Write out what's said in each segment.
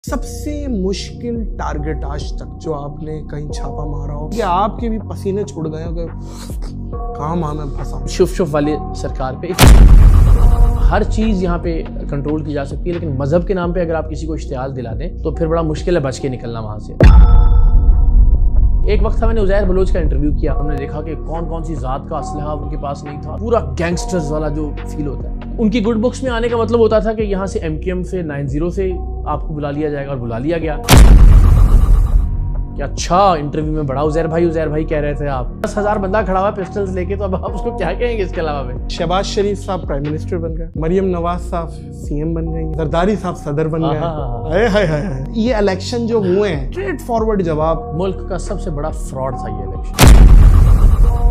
सबसे मुश्किल टारगेट आज तक जो आपने कहीं छापा मारा हो कि आपके भी पसीने छूट गए हो कि कहाँ मैं फंसा। शुफ वाले सरकार पे हर चीज़ यहाँ पे कंट्रोल की जा सकती है, लेकिन मजहब के नाम पे अगर आप किसी को इश्तिहाल दिला दें तो फिर बड़ा मुश्किल है बच के निकलना वहाँ से। एक वक्त था मैंने उज़ैर बलोच का इंटरव्यू किया, हमने देखा कि कौन कौन सी ज़ात का असलहा उनके पास नहीं था, पूरा गैंगस्टर्स वाला जो फील होता है। उनकी गुड बुक्स में आने का मतलब होता था कि यहाँ से MKM से 90 से आपको बुला लिया जाएगा, और बुला लिया गया कि अच्छा इंटरव्यू में बड़ा उज़ैर भाई कह रहे थे आप, 10,000 बंदा खड़ा हुआ पिस्टल्स लेके, तो अब आप उसको क्या कहेंगे इसके अलावा में। शहबाज शरीफ साहब प्राइम मिनिस्टर बन गए, मरियम नवाज साहब CM बन गई, जरदारी साहब सदर बन गए। हाय ये इलेक्शन जो हुए हैं स्ट्रेट फॉरवर्ड जवाब। मुल्क का सबसे बड़ा फ्रॉड था ये इलेक्शन।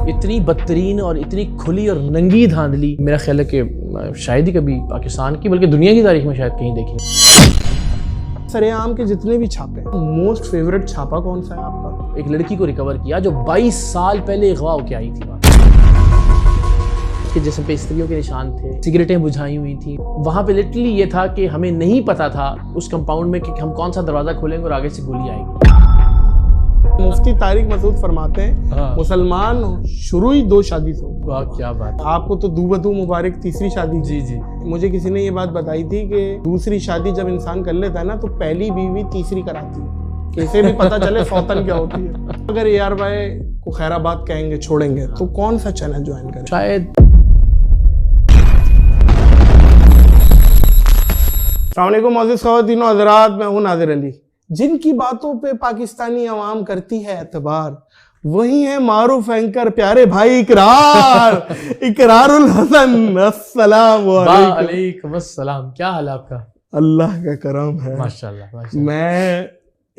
इतनी बदतरीन और इतनी खुली और नंगी धांधली मेरा ख्याल है कि शायद ही कभी पाकिस्तान की बल्कि दुनिया की तारीख में शायद कहीं देखी। सरेआम के जितने भी छापे, मोस्ट फेवरेट छापा कौन सा है आपका? एक लड़की को रिकवर किया जो 22 साल पहले अगवा होके आई थी, कि जिसम पे स्त्रियों के निशान थे, सिगरेटें बुझाई हुई थी। वहां पे लिटरली ये था कि हमें नहीं पता था उस कंपाउंड में कि हम कौन सा दरवाजा खोलेंगे और आगे से गोली आएगी। मुफ्ती तारिक मसूद फरमाते हैं मुसलमान शुरू ही 2 शादी से। वाह क्या बात। आपको तो दूबदू मुबारक तीसरी शादी। जी। मुझे किसी ने ये बात बताई थी कि दूसरी शादी जब इंसान कर लेता है ना, तो पहली बीवी तीसरी कराती है कि इसे भी पता चले सौतन क्या होती है। अगर AR भाई को खैराबाद कहेंगे छोड़ेंगे तो कौन सा चैनल ज्वाइन करें? शायद। अस्सलाम वालेकुम मोअज़्ज़िज़ ख़वातीन व हज़रात, मैं हूं नाज़िर अली। जिनकी बातों पे पाकिस्तानी अवाम करती है एतबार, वही है मारूफ एंकर प्यारे भाई इकरारुल हसन। अस्सलाम वालेकुम अस्सलाम। क्या हाल है आपका? अल्लाह का करम है माशाल्लाह। मैं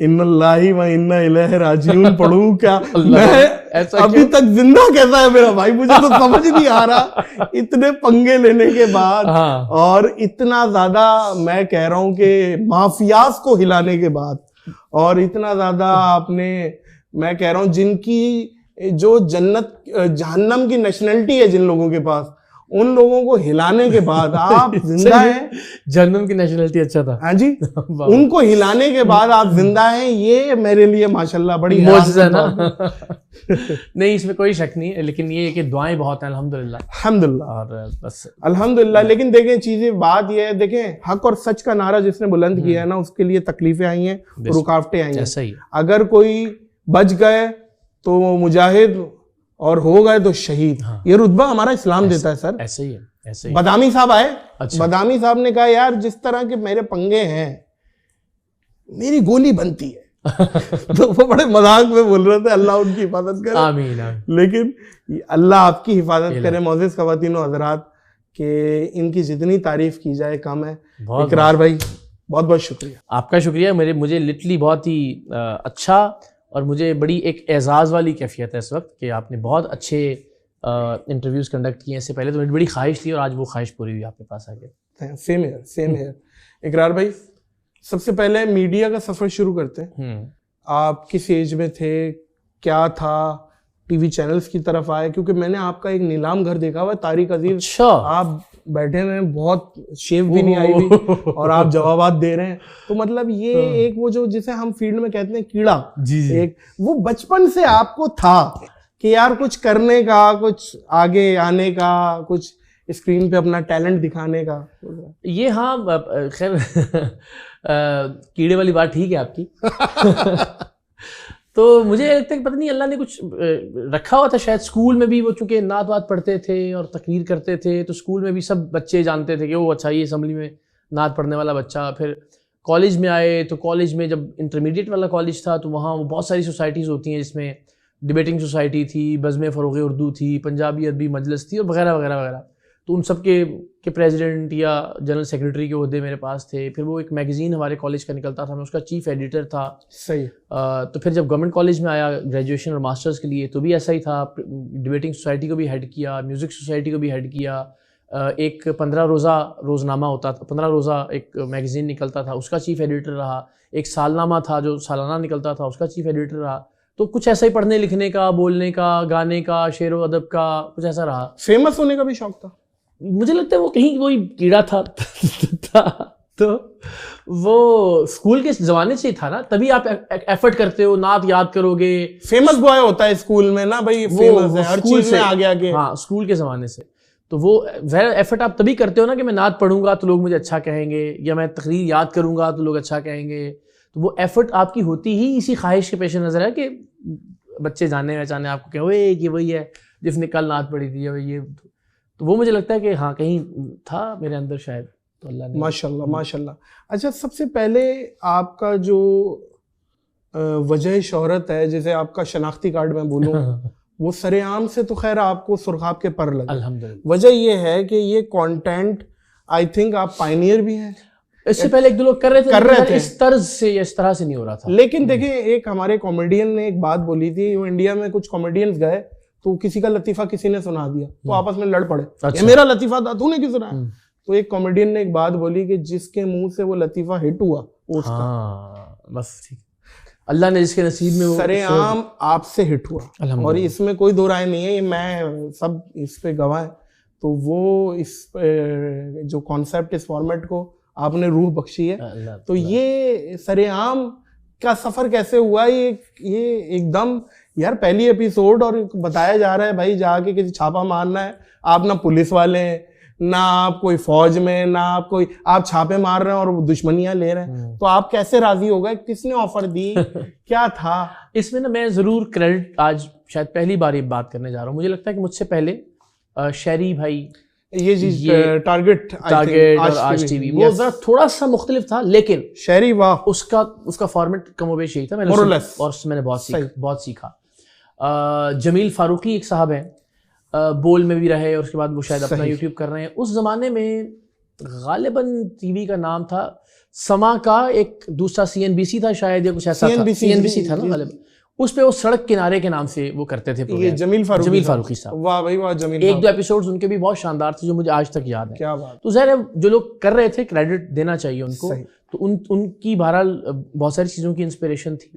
इन्नल्लाहि व इन्ना इलैहि राजिऊन पढ़ूं क्या? मैं अभी तक जिंदा कैसा है मेरा भाई, मुझे तो समझ नहीं आ रहा। इतने पंगे लेने के बाद और इतना ज्यादा मैं कह रहा हूं कि माफियाज को हिलाने के बाद, और इतना ज्यादा आपने, मैं कह रहा हूं जिनकी जो जन्नत जहन्नम की नेशनलिटी है जिन लोगों के पास, उन लोगों को हिलाने के बाद आप जिंदा हैं। जहन्नम की नेशनलिटी अच्छा था। हाँ जी। उनको हिलाने के बाद आप जिंदा हैं, ये मेरे लिए माशाल्लाह बड़ी मौजज़ा है ना। नहीं, इसमें कोई शक नहीं है, लेकिन ये कि दुआएं बहुत हैं अल्हम्दुलिल्लाह। और बस अल्हम्दुलिल्लाह। लेकिन देखें चीजें, बात ये है, देखें हक और सच का नारा जिसने बुलंद किया है ना, उसके लिए तकलीफें आई हैं, रुकावटें आई हैं। अगर कोई बच गए तो वो मुजाहिद, और हो गए तो शहीद। ये रुतबा हमारा इस्लाम देता है सर। ऐसे ही है। बदामी साहब आए। अच्छा। बदामी साहब ने कहा यार जिस तरह के मेरे पंगे हैं मेरी गोली बनती है। तो वो बड़े मजाक में बोल रहे थे, अल्लाह उनकी हिफाजत करे। आमीन। लेकिन अल्लाह आपकी हिफाजत करे मोअज़्ज़िज़ ख़वातीन व हज़रात, कि इनकी जितनी तारीफ की जाए कम है। इकरार भाई बहुत बहुत शुक्रिया। आपका शुक्रिया। मुझे लिटरली बहुत ही अच्छा, और मुझे बड़ी एक एजाज़ वाली कैफियत है इस वक्त कि आपने बहुत अच्छे इंटरव्यूज़ कंडक्ट किए। इससे पहले तो मेरी बड़ी ख्वाहिश थी और आज वो ख्वाहिश पूरी हुई आपके पास आके। Same here. इकरार भाई, सबसे पहले मीडिया का सफ़र शुरू करते हैं। आप किस एज में थे, क्या था, टीवी चैनल्स की तरफ आए? क्योंकि मैंने आपका एक नीलाम घर देखा हुआ है, तारिक अजीज। अच्छा। आप बैठे हुए हैं, बहुत शेव भी नहीं आई हुई, और आप जवाबात दे रहे हैं। तो मतलब ये एक वो जो जिसे हम फील्ड में कहते हैं कीड़ा, जी। एक वो बचपन से आपको था कि यार कुछ करने का, कुछ आगे आने का, कुछ स्क्रीन पे अपना टैलेंट दिखाने का। ये हाँ, खैर कीड़े वाली बात ठीक है आपकी। तो मुझे लगता है कि पता नहीं अल्लाह ने कुछ रखा हुआ था शायद। स्कूल में भी वो चूंकि नात वात पढ़ते थे और तकरीर करते थे, तो स्कूल में भी सब बच्चे जानते थे कि वो अच्छा ये असम्बली में नात पढ़ने वाला बच्चा। फिर कॉलेज में आए तो कॉलेज में जब इंटरमीडिएट वाला कॉलेज था तो वहाँ वो बहुत सारी सोसाइटीज़ होती हैं, जिसमें डिबेटिंग सोसाइटी थी, बज़्म फ़रोग़ उर्दू थी, पंजाबी अदबी मजलिस थी, और वगैरह वगैरह वगैरह। तो उन सब के प्रेसिडेंट या जनरल सेक्रेटरी के ओहदे मेरे पास थे। फिर वो एक मैगज़ीन हमारे कॉलेज का निकलता था, मैं उसका चीफ एडिटर था। सही। तो फिर जब गवर्नमेंट कॉलेज में आया ग्रेजुएशन और मास्टर्स के लिए, तो भी ऐसा ही था। डिबेटिंग सोसाइटी को भी हेड किया, म्यूज़िक सोसाइटी को भी हेड किया। एक 15 रोज़ा रोज़नामा होता था, 15 रोज़ा एक मैगज़ीन निकलता था, उसका चीफ एडिटर रहा। एक सालनामा था जो सालाना निकलता था, उसका चीफ एडिटर रहा। तो कुछ ऐसा ही पढ़ने लिखने का, बोलने का, गाने का, शेर व अदब का कुछ ऐसा रहा। फेमस होने का भी शौक था? मुझे लगता है वो कहीं वही कीड़ा था तो वो स्कूल के जमाने से ही था ना, तभी आप एफर्ट करते हो, नात याद करोगे। फेमस बॉय होता है स्कूल में ना भाई, फेमस है हर चीज में आगे आगे। हाँ, स्कूल के जमाने से तो वो एफर्ट आप तभी करते हो ना कि मैं नात पढ़ूंगा तो लोग मुझे अच्छा कहेंगे, या मैं तकरीर याद करूंगा तो लोग अच्छा कहेंगे। तो वो एफर्ट आपकी होती ही इसी ख्वाहिश के पेश नजर है कि बच्चे जाने पहचाने आपको क्या हुए कि वही है जिसने कल नात पढ़ी थी, ये। तो वो मुझे लगता है कि हाँ कहीं था मेरे अंदर शायद, तो अल्लाह ने। माशाल्लाह माशाल्लाह। अच्छा, सबसे पहले आपका जो वजह शोहरत है, जैसे आपका शनाख्ती कार्ड मैं बोलूँ वो सरेआम से तो खैर आपको सुरखाब के पर लगे, अल्हम्दुलिल्लाह। वजह ये है कि ये कंटेंट आई थिंक आप पायनियर भी हैं। इससे पहले एक दो लोग कर रहे थे इस तर्ज से या इस तरह से नहीं हो रहा था। लेकिन देखें, एक हमारे कॉमेडियन ने एक बात बोली थी, वो इंडिया में कुछ कॉमेडियंस गए तो किसी का लतीफा किसी ने सुना दिया तो आपस में लड़ पड़े, ये मेरा लतीफा था तूने क्यों सुनाया। तो एक कॉमेडियन ने एक बात बोली कि जिसके मुंह से वो लतीफा हिट हुआ वो उसका। बस ठीक, अल्लाह ने जिसके नसीब में वो सरेआम आपसे हिट हुआ, और इसमें कोई दो राय नहीं है, ये मैं सब इस पे गवाह है। तो वो इस जो कॉन्सेप्ट, इस फॉर्मेट को आपने रूह बख्शी है। तो ये सरेआम का सफर कैसे हुआ? ये एकदम यार पहली एपिसोड और बताया जा रहा है भाई जाके किसी छापा मारना है, आप ना पुलिस वाले हैं ना आप कोई फौज में, ना आप कोई, आप छापे मार रहे हैं और दुश्मनियां ले रहे हैं, तो आप कैसे राजी हो गए? किसने ऑफर दी? क्या था इसमें? ना मैं जरूर क्रेडिट आज शायद पहली बार ये बात करने जा रहा हूँ, मुझे लगता है कि मुझसे पहले शहरी भाई ये टारगेट और आज टीवी वो जरा थोड़ा सा मुख्तलिफ था, लेकिन शहरी वाह उसका फॉर्मेट कमोबेश यही था। मैंने बहुत सीखा। जमील फारूकी एक साहब हैं, बोल में भी रहे और उसके बाद वो शायद अपना यूट्यूब कर रहे हैं। उस जमाने में गालिबन टीवी का नाम था समा का, एक दूसरा CNBC था शायद, या कुछ ऐसा था, CNBC था ना गालिबन। उस पे वो सड़क किनारे के नाम से वो करते थे। ये जमील फारूकी साहब, वाह भाई वाह। जमील एक दो एपिसोड्स उनके भी बहुत शानदार थे जो मुझे आज तक याद है। क्या बात। तो ज़ाहिर है जो लोग कर रहे थे क्रेडिट देना चाहिए उनको। तो उनकी बहरहाल बहुत सारी चीज़ों की इंस्पिरेशन थी।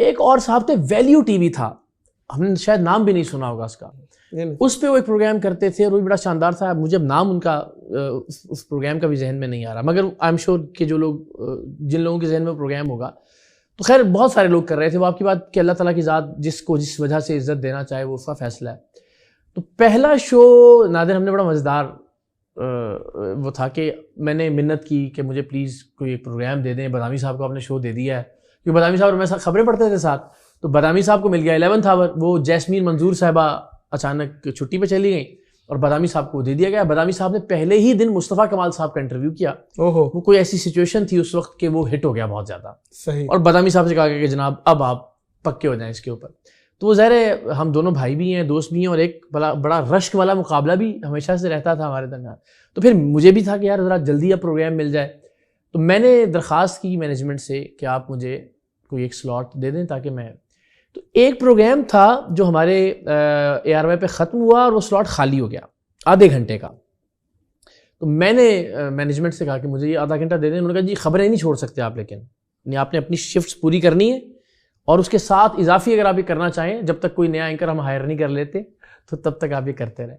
एक और साहब थे, वैल्यू टीवी था, हमने शायद नाम भी नहीं सुना होगा उसका। उस पे वो एक प्रोग्राम करते थे और वो भी बड़ा शानदार था। मुझे नाम उनका उस प्रोग्राम का भी जहन में नहीं आ रहा, मगर आई एम श्योर कि जो लोग जिन लोगों के जहन में प्रोग्राम होगा, तो खैर बहुत सारे लोग कर रहे थे। वो आपकी बात कि अल्लाह ताला की ज़ात जिसको जिस वजह से इज्जत देना चाहे वो उसका फैसला है। तो पहला शो नादिर हमने बड़ा मज़ेदार वो था कि मैंने मिन्नत की कि मुझे प्लीज़ कोई एक प्रोग्राम दे दें। बदामी साहब को आपने शो दे दिया है, क्योंकि बदामी साहब और मैं खबरें पढ़ते थे साथ। तो बदामी साहब को मिल गया 11th आवर, वो जैस्मीन मंजूर साहिबा अचानक छुट्टी पे चली गई और बदामी साहब को दे दिया गया। बदामी साहब ने पहले ही दिन मुस्तफ़ा कमाल साहब का इंटरव्यू किया। ओहो, वो कोई ऐसी सिचुएशन थी उस वक्त कि वो हिट हो गया बहुत ज़्यादा। सही। और बदामी साहब से कहा गया कि जनाब अब आप पक्के हो जाएं इसके ऊपर। तो वो ज़ाहिर है हम दोनों भाई भी हैं, दोस्त भी हैं, और एक बड़ा रश्क वाला मुकाबला भी हमेशा से रहता था हमारे दरमियान। तो फिर मुझे भी था कि यार ज़रा जल्दी अब प्रोग्राम मिल जाए। तो मैंने दरख्वास्त की मैनेजमेंट से कि आप मुझे कोई एक स्लॉट दे दें ताकि मैं। तो एक प्रोग्राम था जो हमारे ARY पे ख़त्म हुआ और वो स्लॉट खाली हो गया आधे घंटे का। तो मैंने मैनेजमेंट से कहा कि मुझे ये आधा घंटा दे दें। उन्होंने कहा जी खबरें नहीं छोड़ सकते आप, लेकिन आपने अपनी शिफ्ट्स पूरी करनी है और उसके साथ इजाफी अगर आप ये करना चाहें, जब तक कोई नया एंकर हम हायर नहीं कर लेते तो तब तक आप ये करते रहे।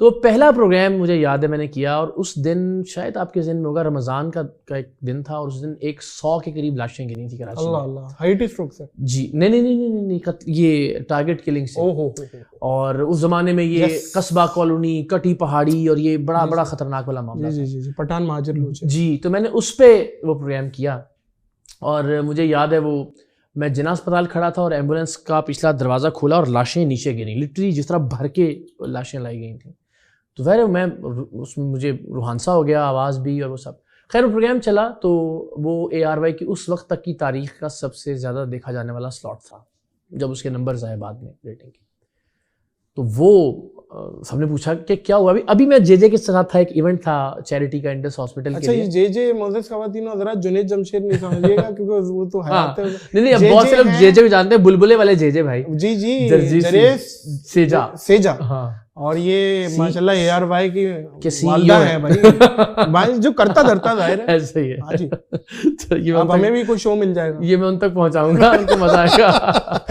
तो पहला प्रोग्राम मुझे याद है मैंने किया, और उस दिन शायद आपके ज़हन में होगा रमज़ान का एक दिन था, और उस दिन 100 के करीब लाशें गिरी थी कराची में। अल्लाह, हाइट स्ट्रोक से? जी नहीं, ये टारगेट किलिंग से। और उस जमाने में ये कस्बा कॉलोनी, कटी पहाड़ी, और ये बड़ा खतरनाक वाला मामला। जी, पठान महाजर लोग। जी, तो मैंने उस पे वो प्रोग्राम किया, और मुझे याद है वो मैं जिना अस्पताल खड़ा था और एम्बुलेंस का पिछला दरवाज़ा खोला और लाशें नीचे गिरी, लिटरली जिस तरह भर के लाशें लाई गई थी। तो ज़ाहिर मैं उसमें मुझे रूहानसा हो गया, आवाज़ भी और वो सब। खैर वो प्रोग्राम चला, तो वो ARY की उस वक्त तक की तारीख का सबसे ज़्यादा देखा जाने वाला स्लॉट था, जब उसके नंबर्स आए बाद में रेटिंग के। तो वो सबने पूछा कि क्या हुआ। अभी मैं JJ के साथ था, एक इवेंट था चैरिटी का इंडस हॉस्पिटल के लिए। अच्छा, JJ मोज़ेज़ ख़वातीन हज़रात जुनैद जमशेद नहीं समझिएगा क्योंकि वो तो हयात है। नहीं, अब बहुत से लोग JJ भी जानते हैं, बुलबुले वाले JJ भाई। जी, जरेस सेजा। हाँ, और ये माशाल्लाह ARY की वालिदा है भाई जो करता धरता जाहिर है। ऐसा ही है। हाँ जी। तो ये अब हमें भी कोई शो मिल जाएगा, ये मैं उन तक पहुंचाऊंगा, उनको मजा आएगा।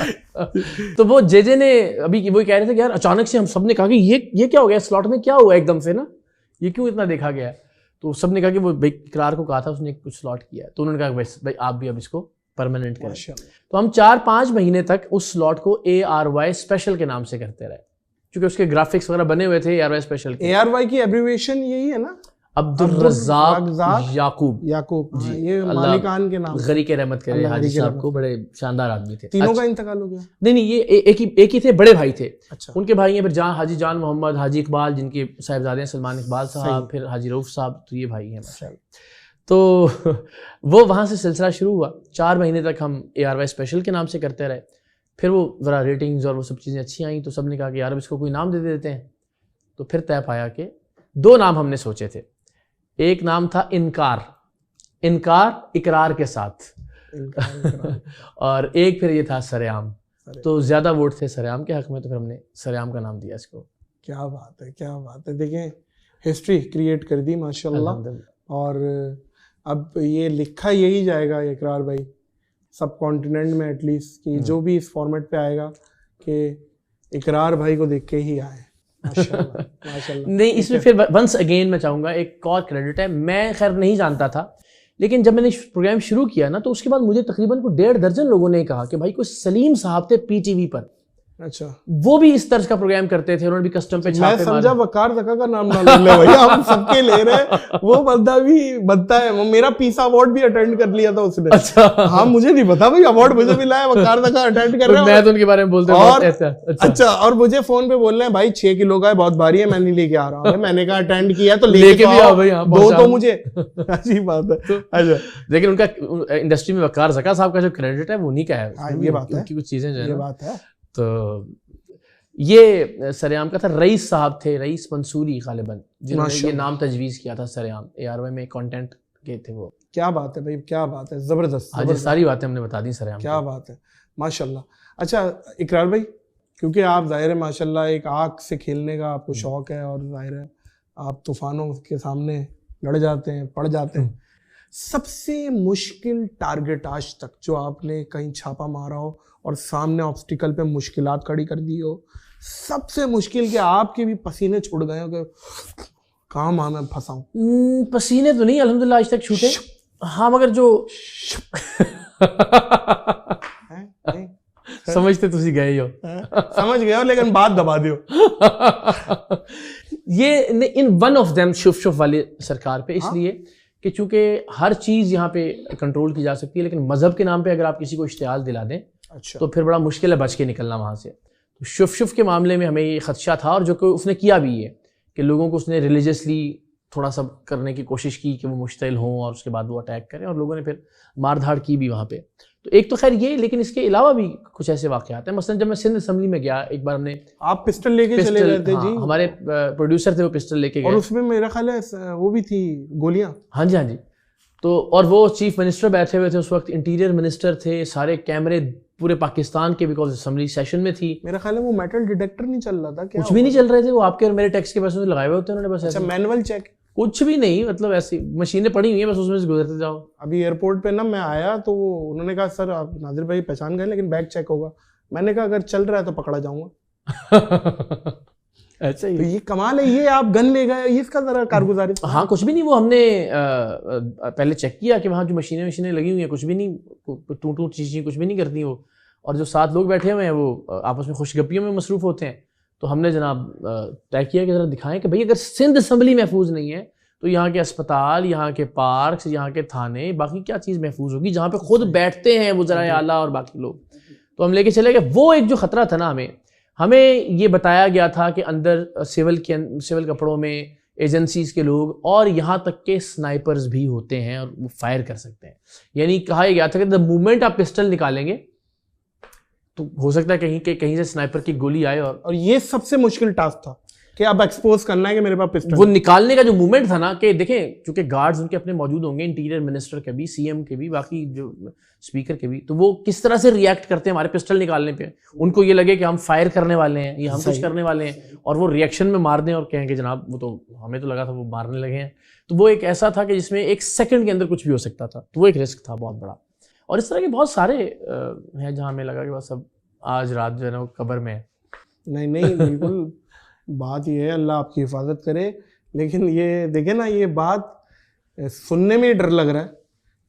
तो वो JJ ने अभी वो कह रहे थे कि यार अचानक से हम सब ने कहा कि ये क्या हो गया स्लॉट में, क्या हुआ एकदम से ना, ये क्यों इतना देखा गया। तो सबने कहा कि वो भाई इकरार को कहा था, उसने कुछ स्लॉट किया, तो उन्होंने कहा भाई आप भी अब इसको परमानेंट करें। तो हम 4-5 महीने तक उस स्लॉट को ARY स्पेशल के नाम से करते रहे, क्योंकि उसके ग्राफिक्स वगैरह बने हुए थे ARY स्पेशल के। ARY की एब्रिविएशन यही है ना, अब्दुल रज़ाक याकूब जी, ये मालिकान के नाम, गरी के रहमत करे हाजी साहब को, बड़े शानदार आदमी थे। तीनों का इंतकाल हो गया? नहीं, ये एक ही थे, बड़े भाई थे। अच्छा। उनके भाई हैं फिर हाजी जान मोहम्मद, हाजी इकबाल जिनके साहिबजादे हैं सलमान इकबाल साहब, फिर हाजी रऊफ साहब, तो ये भाई हैं। तो वो वहाँ से सिलसिला शुरू हुआ। 4 महीने तक हम ARY स्पेशल के नाम से करते रहे। फिर वो ज़रा रेटिंग्स और वो सब चीज़ें अच्छी आई, तो सब ने कहा कि यार अब इसको कोई नाम दे देते हैं। तो फिर तय पाया कि 2 नाम हमने सोचे थे। एक नाम था इनकार इकरार के साथ और एक फिर ये था सरेआम। तो ज़्यादा वोट थे सरेआम के हक में, तो फिर हमने सरेआम का नाम दिया इसको। क्या बात है, क्या बात है। देखें, हिस्ट्री क्रिएट कर दी माशाल्लाह। और अब ये लिखा यही जाएगा इकरार भाई सब कॉन्टिनेंट में एटलीस्ट, कि जो भी इस फॉर्मेट पे आएगा कि इकरार भाई को देख के ही आए। माशाल्लाह। नहीं, इसमें फिर वंस अगेन मैं चाहूँगा एक और क्रेडिट है। मैं खैर नहीं जानता था, लेकिन जब मैंने प्रोग्राम शुरू किया ना, तो उसके बाद मुझे तकरीबन 1.5 दर्जन लोगों ने कहा कि भाई कोई सलीम साहब थे PTV पर, अच्छा, वो भी इस तरह का प्रोग्राम करते थे, उन्होंने भी कस्टम पे छापे मारे। मैं समझा वकार ज़का का नाम ना ले ले भैया, हम सबके ले रहे हैं। वो बंदा भी बनता है, वो मेरा पीस अवार्ड भी अटेंड कर लिया था उसने। अच्छा, हाँ, मुझे नहीं पता भाई, अवार्ड मुझे मिला है, वकार ज़का अटेंड कर रहे हैं। मैं तो उनके बारे में बोलते हूँ। अच्छा, और मुझे फोन पे बोल रहे हैं भाई 6 किलो का है, बहुत भारी है, मैं नहीं लेके आ रहा हूँ। मैंने कहा अटेंड किया तो लेके भी आओ भाई, 2 तो मुझे। अच्छी बात है। अच्छा, लेकिन उनका इंडस्ट्री में वकार ज़का साहब का जो क्रेडिट है वो नहीं का है। ये बात है, उनकी कुछ चीजें जो है, ये बात है। तो ये सरेआम का था। रईस साहब थे, रईस मंसूरी गालिबन, जिन्होंने ये नाम तजवीज़ किया था सरेआम। ARY में कंटेंट के थे वो। क्या बात है भाई, क्या बात है, जबरदस्त। आज सारी बातें हमने बता दी सरेआम। क्या बात है, माशाल्लाह। अच्छा इकरार भाई, क्योंकि आप जाहिर है माशाल्लाह एक आग से खेलने का आपको शौक है, और जाहिर है आप तूफानों के सामने लड़ जाते हैं, पड़ जाते हैं। सबसे मुश्किल टारगेट आज तक जो आपने कहीं छापा मारा हो और सामने ऑब्स्टिकल पे मुश्किलात खड़ी कर दी हो, सबसे मुश्किल के आपके भी पसीने छूट गए हो कि कहाँ मां मैं फंसा हूं? पसीने तो नहीं अल्हम्दुलिल्लाह आज तक छूटे, हाँ, मगर जो समझते तुसी गए हो, समझ गए हो, लेकिन बात दबा दियो। ये इन वन ऑफ देम शुफ वाली सरकार पे, इसलिए कि चूंकि हर चीज यहाँ पे कंट्रोल की जा सकती है, लेकिन मजहब के नाम पे अगर आप किसी को इश्तिहाल दिला दें, अच्छा, तो फिर बड़ा मुश्किल है बच के निकलना वहाँ से। तो शुफ के मामले में हमें ये खदशा था, और जो कि उसने किया भी है कि लोगों को उसने रिलीजियसली थोड़ा सा करने की कोशिश की कि वो मुश्तिल हों और उसके बाद वो अटैक करें, और लोगों ने फिर मार धाड़ की भी वहाँ पे। तो एक तो खैर ये, लेकिन इसके अलावा भी कुछ ऐसे वाक़यात हैं। मसलन जब मैं सिंध असम्बली में गया, एक बार हमने, आप पिस्टल लेके चले गए थे? जी, हमारे प्रोड्यूसर थे, वो पिस्टल लेके गए, और उसमें मेरा ख्याल है वो भी थी गोलियां। हाँ जी, हाँ जी। तो और वो चीफ मिनिस्टर बैठे हुए थे उस वक्त, इंटीरियर मिनिस्टर थे, सारे कैमरे पूरे पाकिस्तान के, बिकॉज असेंबली सेशन में थी। मेरा ख्याल है वो मेटल डिटेक्टर नहीं चल रहा था क्या? कुछ भी नहीं चल रहे थे, वो आपके और मेरे टैक्स के पैसों से लगाए हुए होते हैं उन्होंने, बस। अच्छा, मैनुअल चेक कुछ भी नहीं, मतलब ऐसी मशीनें पड़ी हुई हैं, बस उसमें से गुजरते जाओ। अभी एयरपोर्ट पे ना मैं आया तो उन्होंने कहा सर आप नाजिर भाई पहचान गए, लेकिन बैग चेक होगा। मैंने कहा अगर चल रहा है तो पकड़ा जाऊंगा। अच्छा, तो ये कमाल है, ये आप गन ले गए, ये इसका जरा कारगुजारी। हाँ, कुछ भी नहीं, वो हमने पहले चेक किया कि वहाँ जो मशीनें लगी हुई हैं कुछ भी नहीं, टूट चीज़ें कुछ भी नहीं करती वो, और जो 7 लोग बैठे हुए हैं वो आपस में खुशगपियों में मसरूफ होते हैं। तो हमने जनाब तय किया कि जरा दिखाएं कि भाई अगर सिंध असम्बली महफूज नहीं है तो यहाँ के अस्पताल, यहाँ के पार्क्स, यहाँ के थाने, बाकी क्या चीज़ महफूज होगी जहाँ पे खुद बैठते हैं वज़राए आला और बाकी लोग। तो हम लेके चले गए। वो एक जो ख़तरा था ना, हमें ये बताया गया था कि अंदर सिविल कपड़ों में एजेंसीज के लोग और यहाँ तक के स्नाइपर्स भी होते हैं और वो फायर कर सकते हैं। यानी कहा गया था कि द मोमेंट आप पिस्टल निकालेंगे तो हो सकता है कहीं से स्नाइपर की गोली आए। और ये सबसे मुश्किल टास्क था कि आप एक्सपोज करना है कि मेरे पास पिस्टल। वो निकालने का जो मूवमेंट था ना, कि देखें चूंकि गार्ड्स उनके अपने मौजूद होंगे, इंटीरियर मिनिस्टर के भी, सीएम के भी, बाकी जो स्पीकर के भी, तो वो किस तरह से रिएक्ट करते हैं हमारे पिस्टल निकालने पे। उनको ये लगे कि हम फायर करने वाले हैं या हम कुछ करने वाले हैं, और वो रिएक्शन में मार दें और कहें कि जनाब वो तो हमें तो लगा था वो मारने लगे हैं। तो वो एक ऐसा था कि जिसमें 1 सेकंड के अंदर कुछ भी हो सकता था। तो वो एक रिस्क था बहुत बड़ा। और इस तरह के बहुत सारे हैं जहाँ हमें लगा कि बस अब आज रात जो है ना वो कब्र में है। नहीं बिल्कुल बात ये है, अल्लाह आपकी हिफाजत करे। लेकिन ये देखे ना, ये बात सुनने में ही डर लग रहा है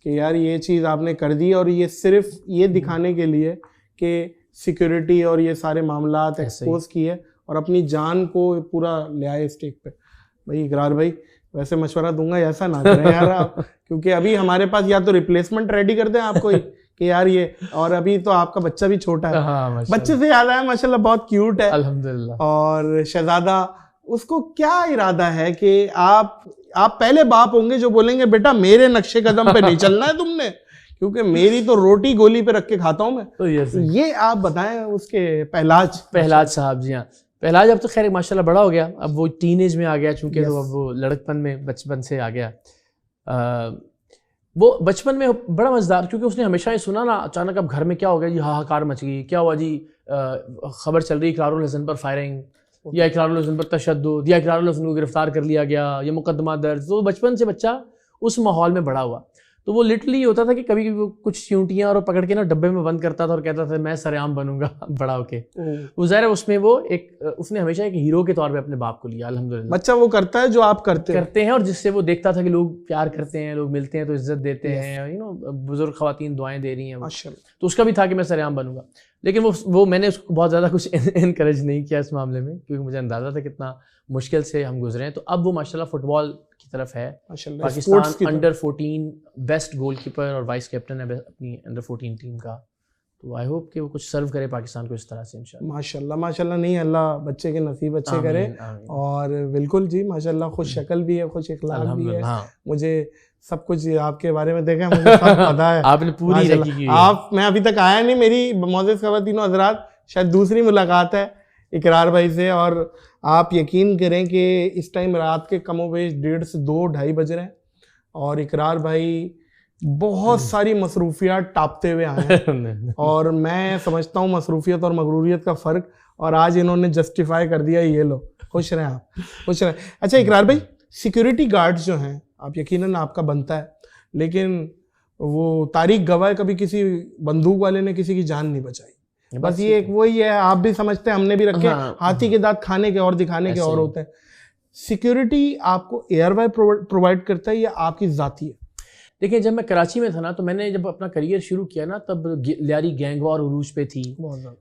कि यार ये चीज़ आपने कर दी और ये सिर्फ ये दिखाने के लिए कि सिक्योरिटी और ये सारे मामलात एक्सपोज किए और अपनी जान को पूरा ले आए स्टेक पे। भाई इकरार भाई, वैसे मशवरा दूंगा ऐसा ना करें यार आप, क्योंकि अभी हमारे पास या तो रिप्लेसमेंट रेडी कर दें आपको ही कि यार ये, और अभी तो आपका बच्चा भी छोटा है। हाँ, बच्चे से याद आया माशाल्लाह बहुत क्यूट है अल्हम्दुलिल्लाह। और शहजादा, उसको क्या इरादा है कि आप पहले बाप होंगे जो बोलेंगे बेटा मेरे नक्शे कदम पे नहीं चलना है तुमने, क्योंकि मेरी तो रोटी गोली पे रख के खाता हूं मैं। तो ये आप बताएं उसके पहलाज साहब। जी हाँ, पहलाज अब तो खैर माशाल्लाह बड़ा हो गया, अब वो टीनेज में आ गया चूंकि, तो अब वो लड़कपन में बचपन से आ गया। वो बचपन में बड़ा मजेदार, क्योंकि उसने हमेशा ये सुना ना, अचानक अब घर में क्या हो गया जी, हाहाकार मच गई, क्या हुआ जी, खबर चल रही इकरारुल हसन पर फायरिंग, या इकरारुल हसन पर तशद्दुद, या इकरारुल हसन को गिरफ्तार कर लिया गया, या मुकदमा दर्ज। तो बचपन से बच्चा उस माहौल में बड़ा हुआ, तो वो लिटरली होता था कि कभी वो कुछ चींटियां और पकड़ के ना डब्बे में बंद करता था और कहता था मैं सरेआम बनूंगा बड़ा होके। वो ज़ाहिर है उसमें वो उसने हमेशा एक हीरो के तौर पे अपने बाप को लिया। अल्हम्दुलिल्लाह बच्चा वो करता है जो आप करते हैं, और जिससे वो देखता था कि लोग प्यार करते हैं, लोग मिलते हैं तो इज्जत देते हैं, यू नो, बुजुर्ग खवातीन दुआएं दे रही हैं, तो उसका भी था कि मैं सरेआम बनूंगा। लेकिन वो मैंने उसको बहुत ज़्यादा कुछ इनकरेज नहीं किया इस मामले में, क्योंकि मुझे अंदाज़ा था कितना मुश्किल से हम गुजरे हैं। तो अब वो माशाल्लाह फुटबॉल की तरफ है, पाकिस्तान अंडर 14 बेस्ट गोलकीपर और वाइस कैप्टन है अपनी अंडर 14 टीम का। तो आई होप कि वो कुछ सर्व करे पाकिस्तान को इस तरह से इंशाल्लाह। माशाल्लाह नहीं, अल्लाह बच्चे के नसीब अच्छे करे। और बिल्कुल जी माशाल्लाह, खुश शक्ल भी है, खुश इखलाक भी है। मुझे सब कुछ आपके बारे में देखा, मुझे सब पता है। आपने पूरी रखी की आप, मैं अभी तक आया नहीं, मेरी मौजूद खवातीन हज़रात शायद दूसरी मुलाकात है इकरार भाई से, और आप यकीन करें कि इस टाइम रात के कमोबेश 1:30 से 2-2:30 बज रहे हैं, और इकरार भाई बहुत सारी मसरूफियात टापते हुए आए हैं। और मैं समझता हूँ मसरूफियत और मगरूरियत का फ़र्क, और आज इन्होंने जस्टिफाई कर दिया। ये लो, खुश रहें आप, खुश रहें। अच्छा इकरार भाई, सिक्योरिटी गार्ड्स जो हैं, आप यकीनन आपका बनता है, लेकिन वो तारीख गवाह कभी किसी बंदूक वाले ने किसी की जान नहीं बचाई। बस ये एक वही है, आप भी समझते हैं, हमने भी रखे। हाथी के दांत खाने के और दिखाने के और होते हैं। सिक्योरिटी आपको एयरवाई प्रोवाइड करता है या आपकी जाती है? देखिए, जब मैं कराची में था ना, तो मैंने जब अपना करियर शुरू किया ना, तब लियारी गैंग वॉर उरूज पे थी।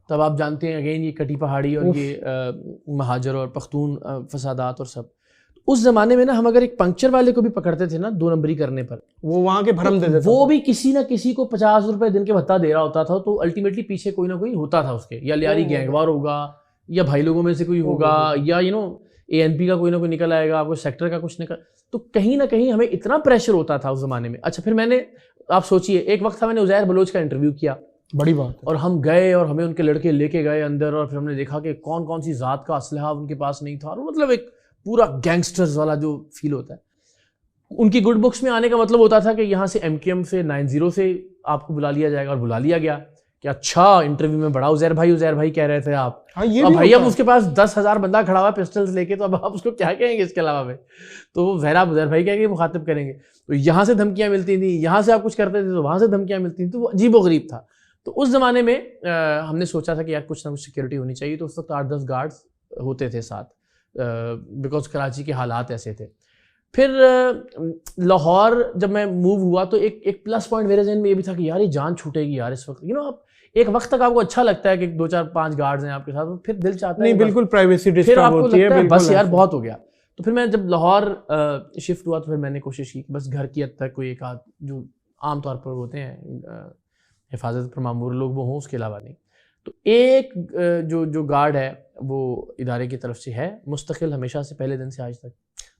तब आप जानते हैं अगेन ये कटी पहाड़ी और ये महाजर और पख्तून फसादात और सब। उस जमाने में ना हम अगर एक पंक्चर वाले को भी पकड़ते थे ना 2 नंबरी करने पर, वो वहां के भरम दे देता, वो भी किसी ना किसी को 50 रुपए दिन के भत्ता दे रहा होता था। तो अल्टीमेटली पीछे कोई ना कोई होता था उसके, या लियारी गैंगवार होगा, या भाई लोगों में से कोई होगा, या यू नो ANP का कोई ना कोई निकल आएगा, आपको सेक्टर का कुछ निकल। तो कहीं ना कहीं हमें इतना प्रेशर होता था उस जमाने में। अच्छा, फिर मैंने, आप सोचिए, एक वक्त था मैंने उज़ैर बलोच का इंटरव्यू किया, बड़ी बात है, और हम गए और हमें उनके लड़के लेके गए अंदर, और फिर हमने देखा कि कौन कौन सी जात का असलहा उनके पास नहीं था, और मतलब एक पूरा गैंगस्टर्स वाला जो फील होता है। उनकी गुड बुक्स में आने का मतलब होता था कि यहाँ से MKM से 90 से आपको बुला लिया जाएगा, और बुला लिया गया कि अच्छा इंटरव्यू में बड़ा उज़ैर भाई कह रहे थे आप। हाँ, ये अब भाई अब उसके पास 10,000 बंदा खड़ा हुआ पिस्टल्स लेके, तो अब आप उसको क्या कहेंगे इसके अलावा में? तो वो ज़हरा उज़ैर भाई कह के मुखातिब करेंगे। तो यहाँ से धमकियाँ मिलती थी, यहाँ से आप कुछ करते थे तो वहाँ से धमकियाँ मिलती थी, तो वो अजीब व गरीब था। तो उस ज़माने में हमने सोचा था कि यार कुछ ना कुछ सिक्योरिटी होनी चाहिए। तो उस वक्त 8-10 गार्ड्स होते थे साथ, बिकॉज कराची के हालात ऐसे थे। फिर लाहौर जब मैं मूव हुआ तो एक प्लस पॉइंट मेरे जहन में ये भी था कि यार ये जान छूटेगी यार इस वक्त। यू नो, आप एक वक्त तक आपको अच्छा लगता है कि 2-4-5 गार्ड्स हैं आपके साथ, फिर दिल चाहता है नहीं, बिल्कुल प्राइवेसी फिर डिस्टर्ब आपको होती लगता है, है बस यार बहुत हो गया। तो फिर मैं जब लाहौर शिफ्ट हुआ तो फिर मैंने कोशिश की कि बस घर की हद तक कोई एक आध जो आमतौर पर होते हैं हिफाजत पर मामूर लोग वो हों, उसके अलावा नहीं। तो एक जो गार्ड है वो इदारे की तरफ से है मुस्तकिल, हमेशा से, पहले दिन से आज तक।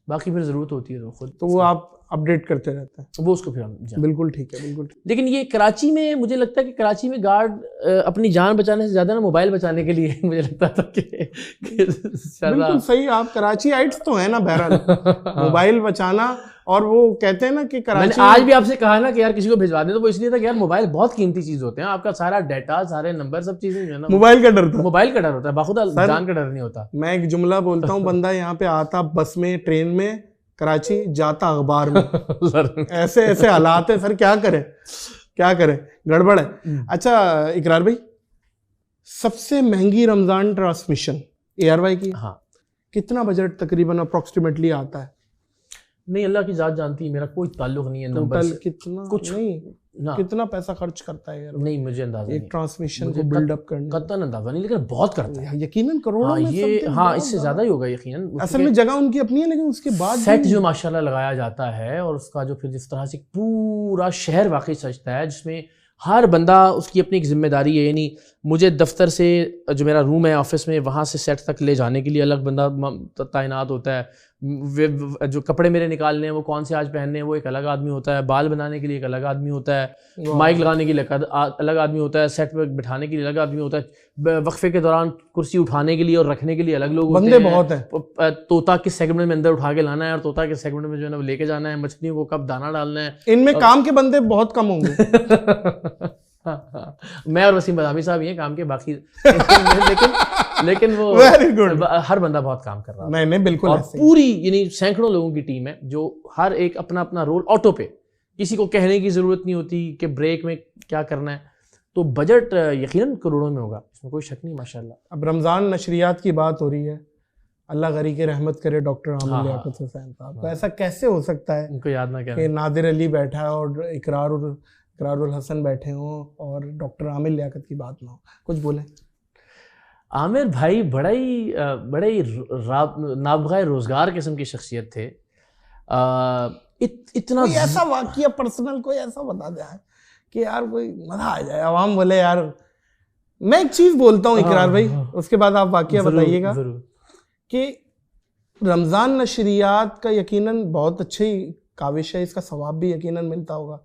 बाकी फिर ज़रूरत होती है तो खुद, तो वो आप अपडेट करते रहते हैं, वो उसको फिर हम बिल्कुल ठीक है, बिल्कुल ठीक। लेकिन ये कराची में मुझे लगता है कि कराची में गार्ड अपनी जान बचाने से ज़्यादा ना मोबाइल बचाने के लिए मुझे लगता था कि बिल्कुल सही। आप कराची आइट्स तो है ना, बहरहाल मोबाइल बचाना। और वो कहते हैं ना कि कराची, मैंने आज भी आपसे कहा ना कि यार किसी को भिजवा दे, तो वो इसलिए था कि यार मोबाइल बहुत कीमती चीज होते हैं, आपका सारा डाटा, सारे नंबर, सब चीजें जो है ना, मोबाइल का डर था, मोबाइल का डर होता है, बाखुदा जान का डर नहीं होता। मैं एक जुमला बोलता हूँ, बंदा यहाँ पे आता बस में, ट्रेन में, कराची जाता अखबार में। ऐसे ऐसे हालात है सर, क्या करें, गड़बड़ है। अच्छा इकरार भाई, सबसे महंगी रमजान ट्रांसमिशन ARY की, हाँ, कितना बजट तकरीबन अप्रोक्सीमेटली आता है? नहीं, अल्लाह की जात जानती है, मेरा कोई ताल्लुक नहीं है नंबर से। कितना कुछ नहीं ना, कितना पैसा खर्च करता है यार? नहीं मुझे अंदाजा एक नहीं, ट्रांसमिशन को बिल्डअप करने का। कतन अंदाजा नहीं, लेकिन बहुत करता है यकीनन करोड़ों हाँ, में ये something हाँ बहुत इससे ज्यादा। ज्यादा ही होगा यकीनन। असल में जगह उनकी अपनी है, लेकिन उसके बाद सेट जो माशाल्लाह लगाया जाता है और उसका जो फिर जिस तरह से पूरा शहर वाकई सजता है, जिसमें हर बंदा उसकी अपनी एक जिम्मेदारी है। यानी मुझे दफ्तर से जो मेरा रूम है ऑफिस में, वहाँ से सेट तक ले जाने के लिए अलग बंदा तैनात होता है। जो कपड़े मेरे निकालने हैं वो कौन से आज पहनने हैं वो एक अलग आदमी होता है। बाल बनाने के लिए एक अलग आदमी होता है, माइक लगाने के लिए अलग आदमी होता है, सेट पर बिठाने के लिए अलग आदमी होता है, वक्फे के दौरान कुर्सी उठाने के लिए और रखने के लिए अलग लोग होते हैं। बंदे बहुत हैं। तोता किस सेगमेंट में अंदर उठा के लाना है और तोता किस सेगमेंट में जो है ना वो लेके जाना है, मछलियों को कब दाना डालना है। इनमें काम के बंदे बहुत कम होंगे। मैं और वसीम बदामी साहब ही हैं काम के, बाकी लेकिन वो वेरी गुड, हर बंदा बहुत काम कर रहा है। नहीं बिल्कुल और पूरी यानी सैकड़ों लोगों की टीम है जो हर एक अपना अपना रोल ऑटो पे, किसी को कहने की जरूरत नहीं होती कि ब्रेक में क्या करना है। तो बजट यकीनन करोड़ों में होगा, इसमें कोई शक नहीं माशाल्लाह। अब रमज़ान नशरियात की बात हो रही है, अल्लाह गरी के रहमत करे डॉक्टर आमिर लियाकत हुसैन साहब को। ऐसा कैसे हो सकता है उनको याद ना कि नादिर अली बैठा है और इकरारुल हसन बैठे हों और डॉक्टर आमिर लियाकत की बात ना हो? कुछ बोले। आमिर भाई बड़ा ही नाबगाए रोजगार किस्म की शख्सियत थे। इतना कोई ऐसा वाकया पर्सनल कोई ऐसा बता दे कि यार कोई मजा आ जाए, आवाम बोले यार। मैं एक चीज बोलता हूँ इकरार भाई, उसके बाद आप वाकया बताइएगा कि रमज़ान नशरियात का यकीनन बहुत अच्छी काविश है, इसका सवाब भी यकीनन मिलता होगा।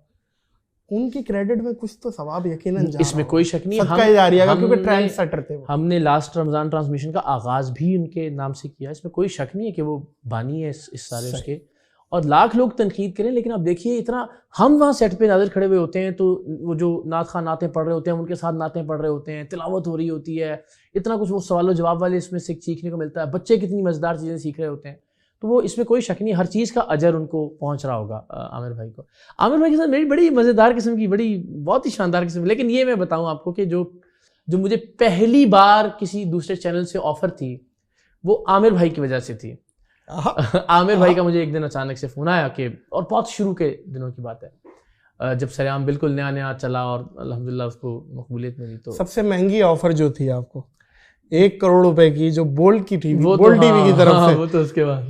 उनकी क्रेडिट में कुछ तो सवाब यकीनन जा इसमें कोई शक नहीं है, क्योंकि ट्रेंड सेटर थे वो। हमने लास्ट रमज़ान ट्रांसमिशन का आगाज भी उनके नाम से किया, इसमें कोई शक नहीं है कि वो बानी है इस सारे उसके। और लाख लोग तनकीद करें, लेकिन अब देखिए इतना हम वहाँ सेट पे नाज़िर खड़े हुए होते हैं तो वो जो नात खां नातें पढ़ रहे होते हैं, उनके साथ नातें पढ़ रहे होते हैं, तिलावत हो रही होती है, इतना कुछ वो सवाल जवाब वाले इसमें से सीखने को मिलता है, बच्चे कितनी मज़ेदार चीज़ें सीख रहे होते हैं। तो वो इसमें कोई शक नहीं, हर चीज़ का अजर उनको पहुँच रहा होगा आमिर भाई को। आमिर भाई के साथ मेरी बड़ी मज़ेदार किस्म की बहुत ही शानदार किस्म, लेकिन ये मैं बताऊँ आपको कि जो मुझे पहली बार किसी दूसरे चैनल से ऑफ़र थी वो आमिर भाई की वजह से थी। आमिर भाई का मुझे एक दिन अचानक से फ़ोन आया कि, और बहुत शुरू के दिनों की बात है जब सरेआम बिल्कुल नया चला और अल्हम्दुलिल्लाह उसको मकबूलियत मिली। तो सबसे महंगी ऑफ़र जो थी आपको 1 करोड़ रुपए की, जो बोल्ट की थी, बोल्ट टीवी की तरफ से, वो तो उसके बाद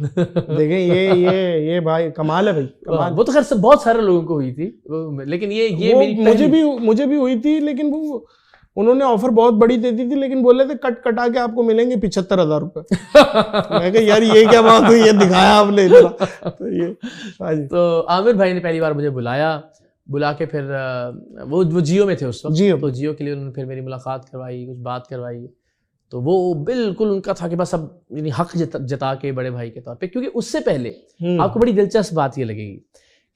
देखें ये भाई कमाल है भाई, कमाल। वो तो खैर बहुत सारे लोगों को हुई थी, लेकिन ये मेरी मुझे भी हुई थी, लेकिन वो उन्होंने ऑफर बहुत बड़ी दे दी थी, लेकिन बोले थे कटा के आपको मिलेंगे 75,000 रुपए। मैं कहा यार ये क्या बात हुई, ये दिखाया आपने इतना। तो आमिर भाई ने पहली बार मुझे बुला के फिर वो जियो में थे उस वक्त, तो जियो के लिए उन्होंने फिर मेरी मुलाकात करवाई, कुछ बात करवाई। तो वो बिल्कुल उनका था कि बस अब यानी हक जता के बड़े भाई के तौर पे, क्योंकि उससे पहले आपको बड़ी दिलचस्प बात ये लगेगी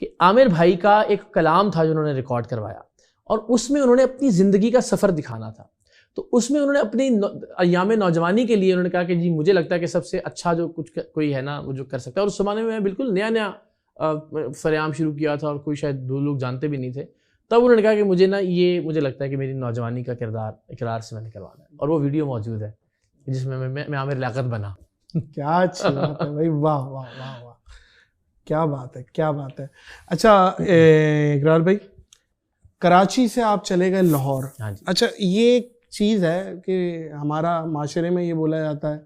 कि आमिर भाई का एक कलाम था जो उन्होंने रिकॉर्ड करवाया और उसमें उन्होंने अपनी ज़िंदगी का सफ़र दिखाना था। तो उसमें उन्होंने अपनी अयाम नौजवानी के लिए उन्होंने कहा कि जी मुझे लगता है कि सबसे अच्छा जो कोई है ना वो जो कर सकता है। और उस ज़माने में मैं बिल्कुल नया सरेआम शुरू किया था और कोई शायद 2 लोग जानते भी नहीं थे। तब उन्होंने कहा कि मुझे लगता है कि मेरी नौजवानी का किरदार इकरार से मैंने करवाना है, और वो वीडियो मौजूद है जिसमें मैं आमिर लियाकत बना। क्या अच्छी बात है भाई, वाह वाह वाह वाह, क्या बात है, क्या बात है। अच्छा इकरार भाई, कराची से आप चले गए लाहौर। अच्छा, ये एक चीज़ है कि हमारा माशरे में ये बोला जाता है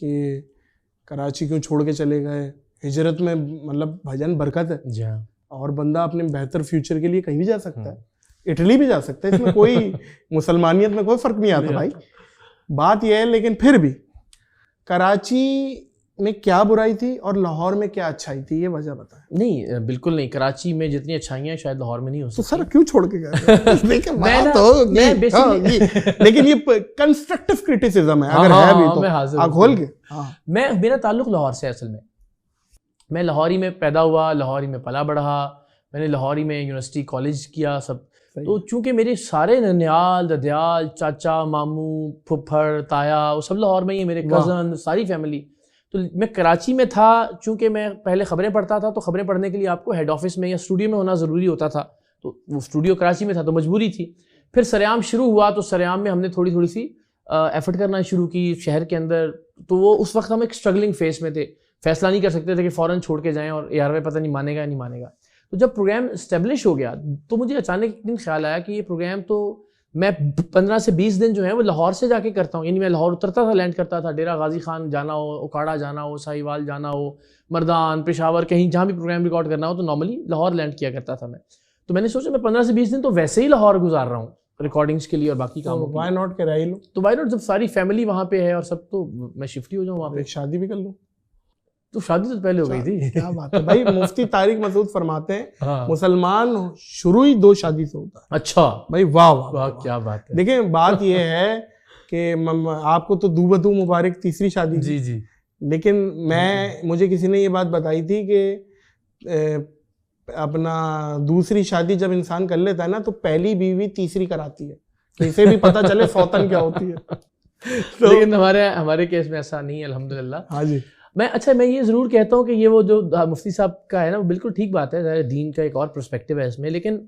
कि कराची क्यों छोड़ के चले गए, हिजरत में मतलब भाईजान बरकत है जी हाँ, और बंदा अपने बेहतर फ्यूचर के लिए कहीं भी जा सकता है, इटली भी जा सकता है, इसमें कोई मुसलमानियत में कोई फ़र्क नहीं आता भाई, बात यह है। लेकिन फिर भी कराची में क्या बुराई थी और लाहौर में क्या अच्छाई थी, ये वजह बताएं। नहीं बिल्कुल नहीं, कराची में जितनी अच्छाइयाँ शायद लाहौर में नहीं हो सकती। तो सर क्यों छोड़ के गए? लेकिन ये कंस्ट्रक्टिव क्रिटिसिज्म है, अगर है भी तो आँख खोल के। मेरा ताल्लुक लाहौर से, असल में मैं लाहौरी में पैदा हुआ, लाहौरी में पला बढ़ा, मैंने लाहौरी में यूनिवर्सिटी कॉलेज किया सब। तो चूँकि मेरे सारे ननियाल ददियाल चाचा मामू फुफड़ ताया वो सब लाहौर में ही, मेरे कज़न सारी फैमिली। तो मैं कराची में था, चूँकि मैं पहले ख़बरें पढ़ता था, तो ख़बरें पढ़ने के लिए आपको हेड ऑफिस में या स्टूडियो में होना ज़रूरी होता था, तो वो स्टूडियो कराची में था तो मजबूरी थी। फिर सरेआम शुरू हुआ तो सरेआम में हमने थोड़ी सी एफर्ट करना शुरू की शहर के अंदर। तो वो उस वक्त हम एक स्ट्रगलिंग फेस में थे। फैसला नहीं कर सकते थे कि फ़ौरन छोड़ के जाएं और ARY पता नहीं मानेगा या नहीं मानेगा। तो जब प्रोग्राम इस्टेब्लिश हो गया तो मुझे अचानक एक दिन ख्याल आया कि ये प्रोग्राम तो मैं 15 से 20 दिन जो है वो लाहौर से जाके करता हूँ। यानी मैं लाहौर उतरता था, लैंड करता था, डेरा गाजी खान जाना हो, उकाड़ा जाना हो, साहिवाल जाना हो, मर्दान, पेशावर, कहीं जहाँ भी प्रोग्राम रिकॉर्ड करना हो तो नॉर्मली लाहौर लैंड किया करता था मैं। तो मैंने सोचा मैं 15 से 20 दिन तो वैसे ही लाहौर गुजार रहा हूँ रिकॉर्डिंग्स के लिए और बाकी कामों के लिए। व्हाई नॉट कराई लो। तो व्हाई नॉट, जब सारी फैमिली वहाँ पे है और सब, तो मैं शिफ्ट ही हो जाऊँ वहाँ पे, शादी भी कर लूँ। तो शादी तो पहले हो गई थी। क्या बात है भाई। मुफ्ती तारिक मसूद फरमाते हैं मुसलमान शुरू ही 2 शादी से होता है। अच्छा भाई, वाह वाह वाह, क्या बात है। देखिए बात ये है कि आपको तो दूबदू मुबारक तीसरी शादी। जी जी। लेकिन मुझे किसी ने ये बात बताई थी कि अपना दूसरी शादी जब इंसान कर लेता है ना तो पहली बीवी तीसरी कराती है, तो इसे भी पता चले सौतन क्या होती है। तो लेकिन हमारे केस में ऐसा नहीं है अल्हम्दुलिल्लाह। हाँ जी। मैं ये ज़रूर कहता हूँ कि ये वो जो मुफ्ती साहब का है ना, वो बिल्कुल ठीक बात है, दीन का एक और पर्सपेक्टिव है इसमें। लेकिन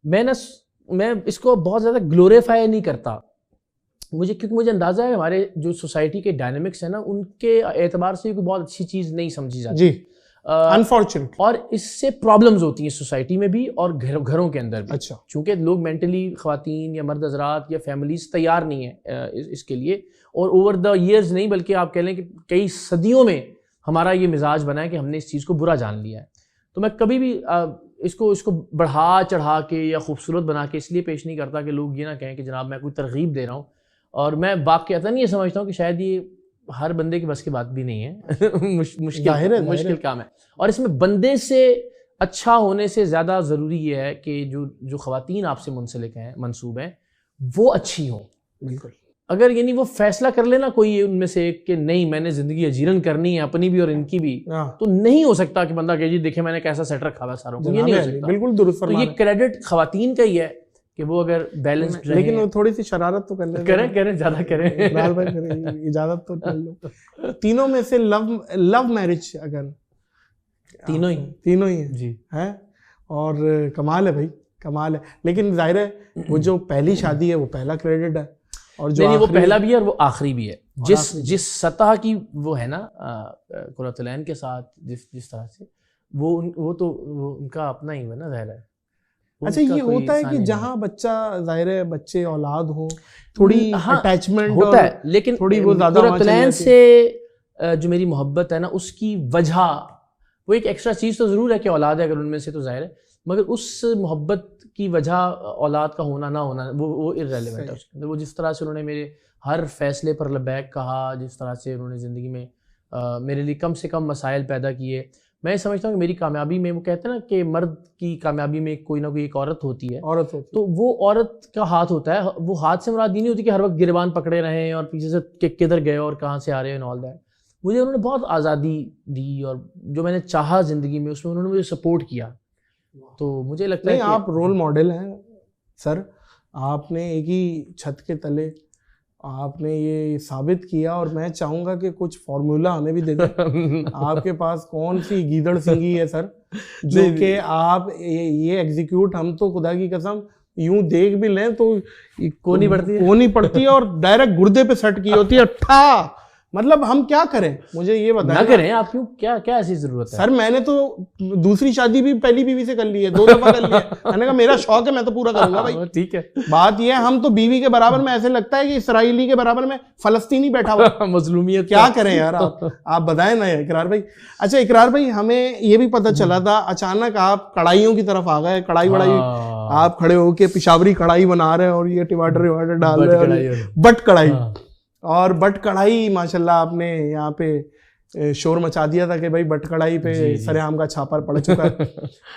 मैं इसको बहुत ज़्यादा ग्लोरीफाई नहीं करता क्योंकि मुझे अंदाज़ा है हमारे जो सोसाइटी के डायनेमिक्स है ना, उनके एतबार से कोई बहुत अच्छी चीज़ नहीं समझी जाती जी, अनफॉर्चुनेट। और इससे प्रॉब्लम्स होती हैं सोसाइटी में भी और घरों के अंदर भी। अच्छा। चूँकि लोग मेंटली, ख़वातीन या मर्द हज़रात या फैमिलीज तैयार नहीं है इसके लिए, और ओवर द ईयर्स नहीं बल्कि आप कह लें कि कई सदियों में हमारा ये मिजाज बना है कि हमने इस चीज़ को बुरा जान लिया है। तो मैं कभी भी इसको बढ़ा चढ़ा के या खूबसूरत बना के इसलिए पेश नहीं करता कि लोग ये ना कहें कि जनाब मैं कोई तरगीब दे रहा हूँ। और मैं वाक़अतन ये समझता हूँ कि शायद ये हर बंदे की बस की बात भी नहीं है। मुश्किल काम है, और इसमें बंदे से अच्छा होने से ज़्यादा ज़रूरी ये है कि जो ख़वातीन आपसे मुंसलिक हैं, मंसूब हैं, वो अच्छी हों। बिल्कुल। अगर यानी वो फैसला कर लेना कोई उनमें से एक कि नहीं मैंने ज़िंदगी अजीरन करनी है अपनी भी और इनकी भी, तो नहीं हो सकता कि बंदा कहे जी देखे मैंने कैसा सेट रखा हुआ सारों को, ये नहीं हो सकता। बिल्कुल दुरुस्त फरमाया। तो ये क्रेडिट ख़वातीन का ही है कि वो अगर बैलेंस्ड रहे। लेकिन वो थोड़ी सी शरारत तो करें ज़्यादा करें। इजाजत तो कर लो। तीनों में से लव मैरिज अगर तीनों ही है जी है, और कमाल है भाई, कमाल है। लेकिन जाहिर है वो जो पहली शादी है वो पहला क्रेडिट है, और जो नहीं वो पहला भी है और वो आखिरी भी है। जिस सतह की वो है ना कुरतुलैन के साथ, जिस तरह से वो उनका अपना ही है ना, जाहिर है। अच्छा, ये होता है कि जहाँ बच्चा, जाहिर है बच्चे औलाद हो, थोड़ी अटैचमेंट होता है, लेकिन थोड़ी वो ज़्यादा कुरतुलैन से जो मेरी मोहब्बत है ना, उसकी वजह वो एक एक्स्ट्रा चीज़ तो ज़रूर है कि औलाद है अगर उनमें से, तो जाहिर है, मगर उस मोहब्बत की वजह औलाद का होना ना होना वो इर्रेलेवेंट है उसके अंदर। वो जिस तरह से उन्होंने मेरे हर फैसले पर लबैक कहा, जिस तरह से उन्होंने ज़िंदगी में मेरे लिए कम से कम मसाइल पैदा किए, मैं समझता हूँ कि मेरी कामयाबी में, वो कहते हैं ना कि मर्द की कामयाबी में कोई ना कोई एक औरत होती है, तो वो औरत का हाथ होता है। वो हाथ से मुराद ये नहीं होती कि हर वक्त गिरबान पकड़े रहें और पीछे से किधर गए और कहाँ से आ रहे हैं, ऑल दैट। मुझे उन्होंने बहुत आज़ादी दी और जो मैंने चाहा ज़िंदगी में उसमें उन्होंने मुझे सपोर्ट किया। तो मुझे लगता है कि आप रोल मॉडल हैं सर। आपने एक ही छत के तले आपने ये साबित किया, और मैं चाहूँगा कि कुछ फॉर्मूला हमें भी दे दें। आपके पास कौन सी गीदड़ सिंगी है सर जो कि आप ये एग्जीक्यूट, हम तो खुदा की कसम यूं देख भी लें तो कोनी पड़ती है और डायरेक्ट गुर्दे पे सेट की होती है। ठा मतलब हम क्या करें, मुझे ये बताएं। ना करें आप, क्यों, क्या ऐसी जरूरत है? सर मैंने तो दूसरी शादी भी पहली बीवी से कर ली है, 2 दफा कर ली है। मैंने कहा मेरा शौक है, मैं तो पूरा करूंगा भाई। ठीक है, बात ये है, हम तो बीवी के बराबर में, ऐसे लगता है कि इसराइली के बराबर में फलस्तीनी बैठा हुआ। मजलूमियत क्या करें यार, आप बताएं ना इकरार भाई। अच्छा इकरार भाई, हमें ये भी पता चला था अचानक आप कढ़ाइयों की तरफ आ गए। कढ़ाई वढ़ाई आप खड़े होके पिशावरी कढ़ाई बना रहे हैं और ये टमाटर डाल रहे हैं, बट कढ़ाई। और बट कढ़ाई माशाल्लाह आपने यहाँ पे शोर मचा दिया था कि भाई बट कढ़ाई पे सरेआम का छापर पड़ चुका है।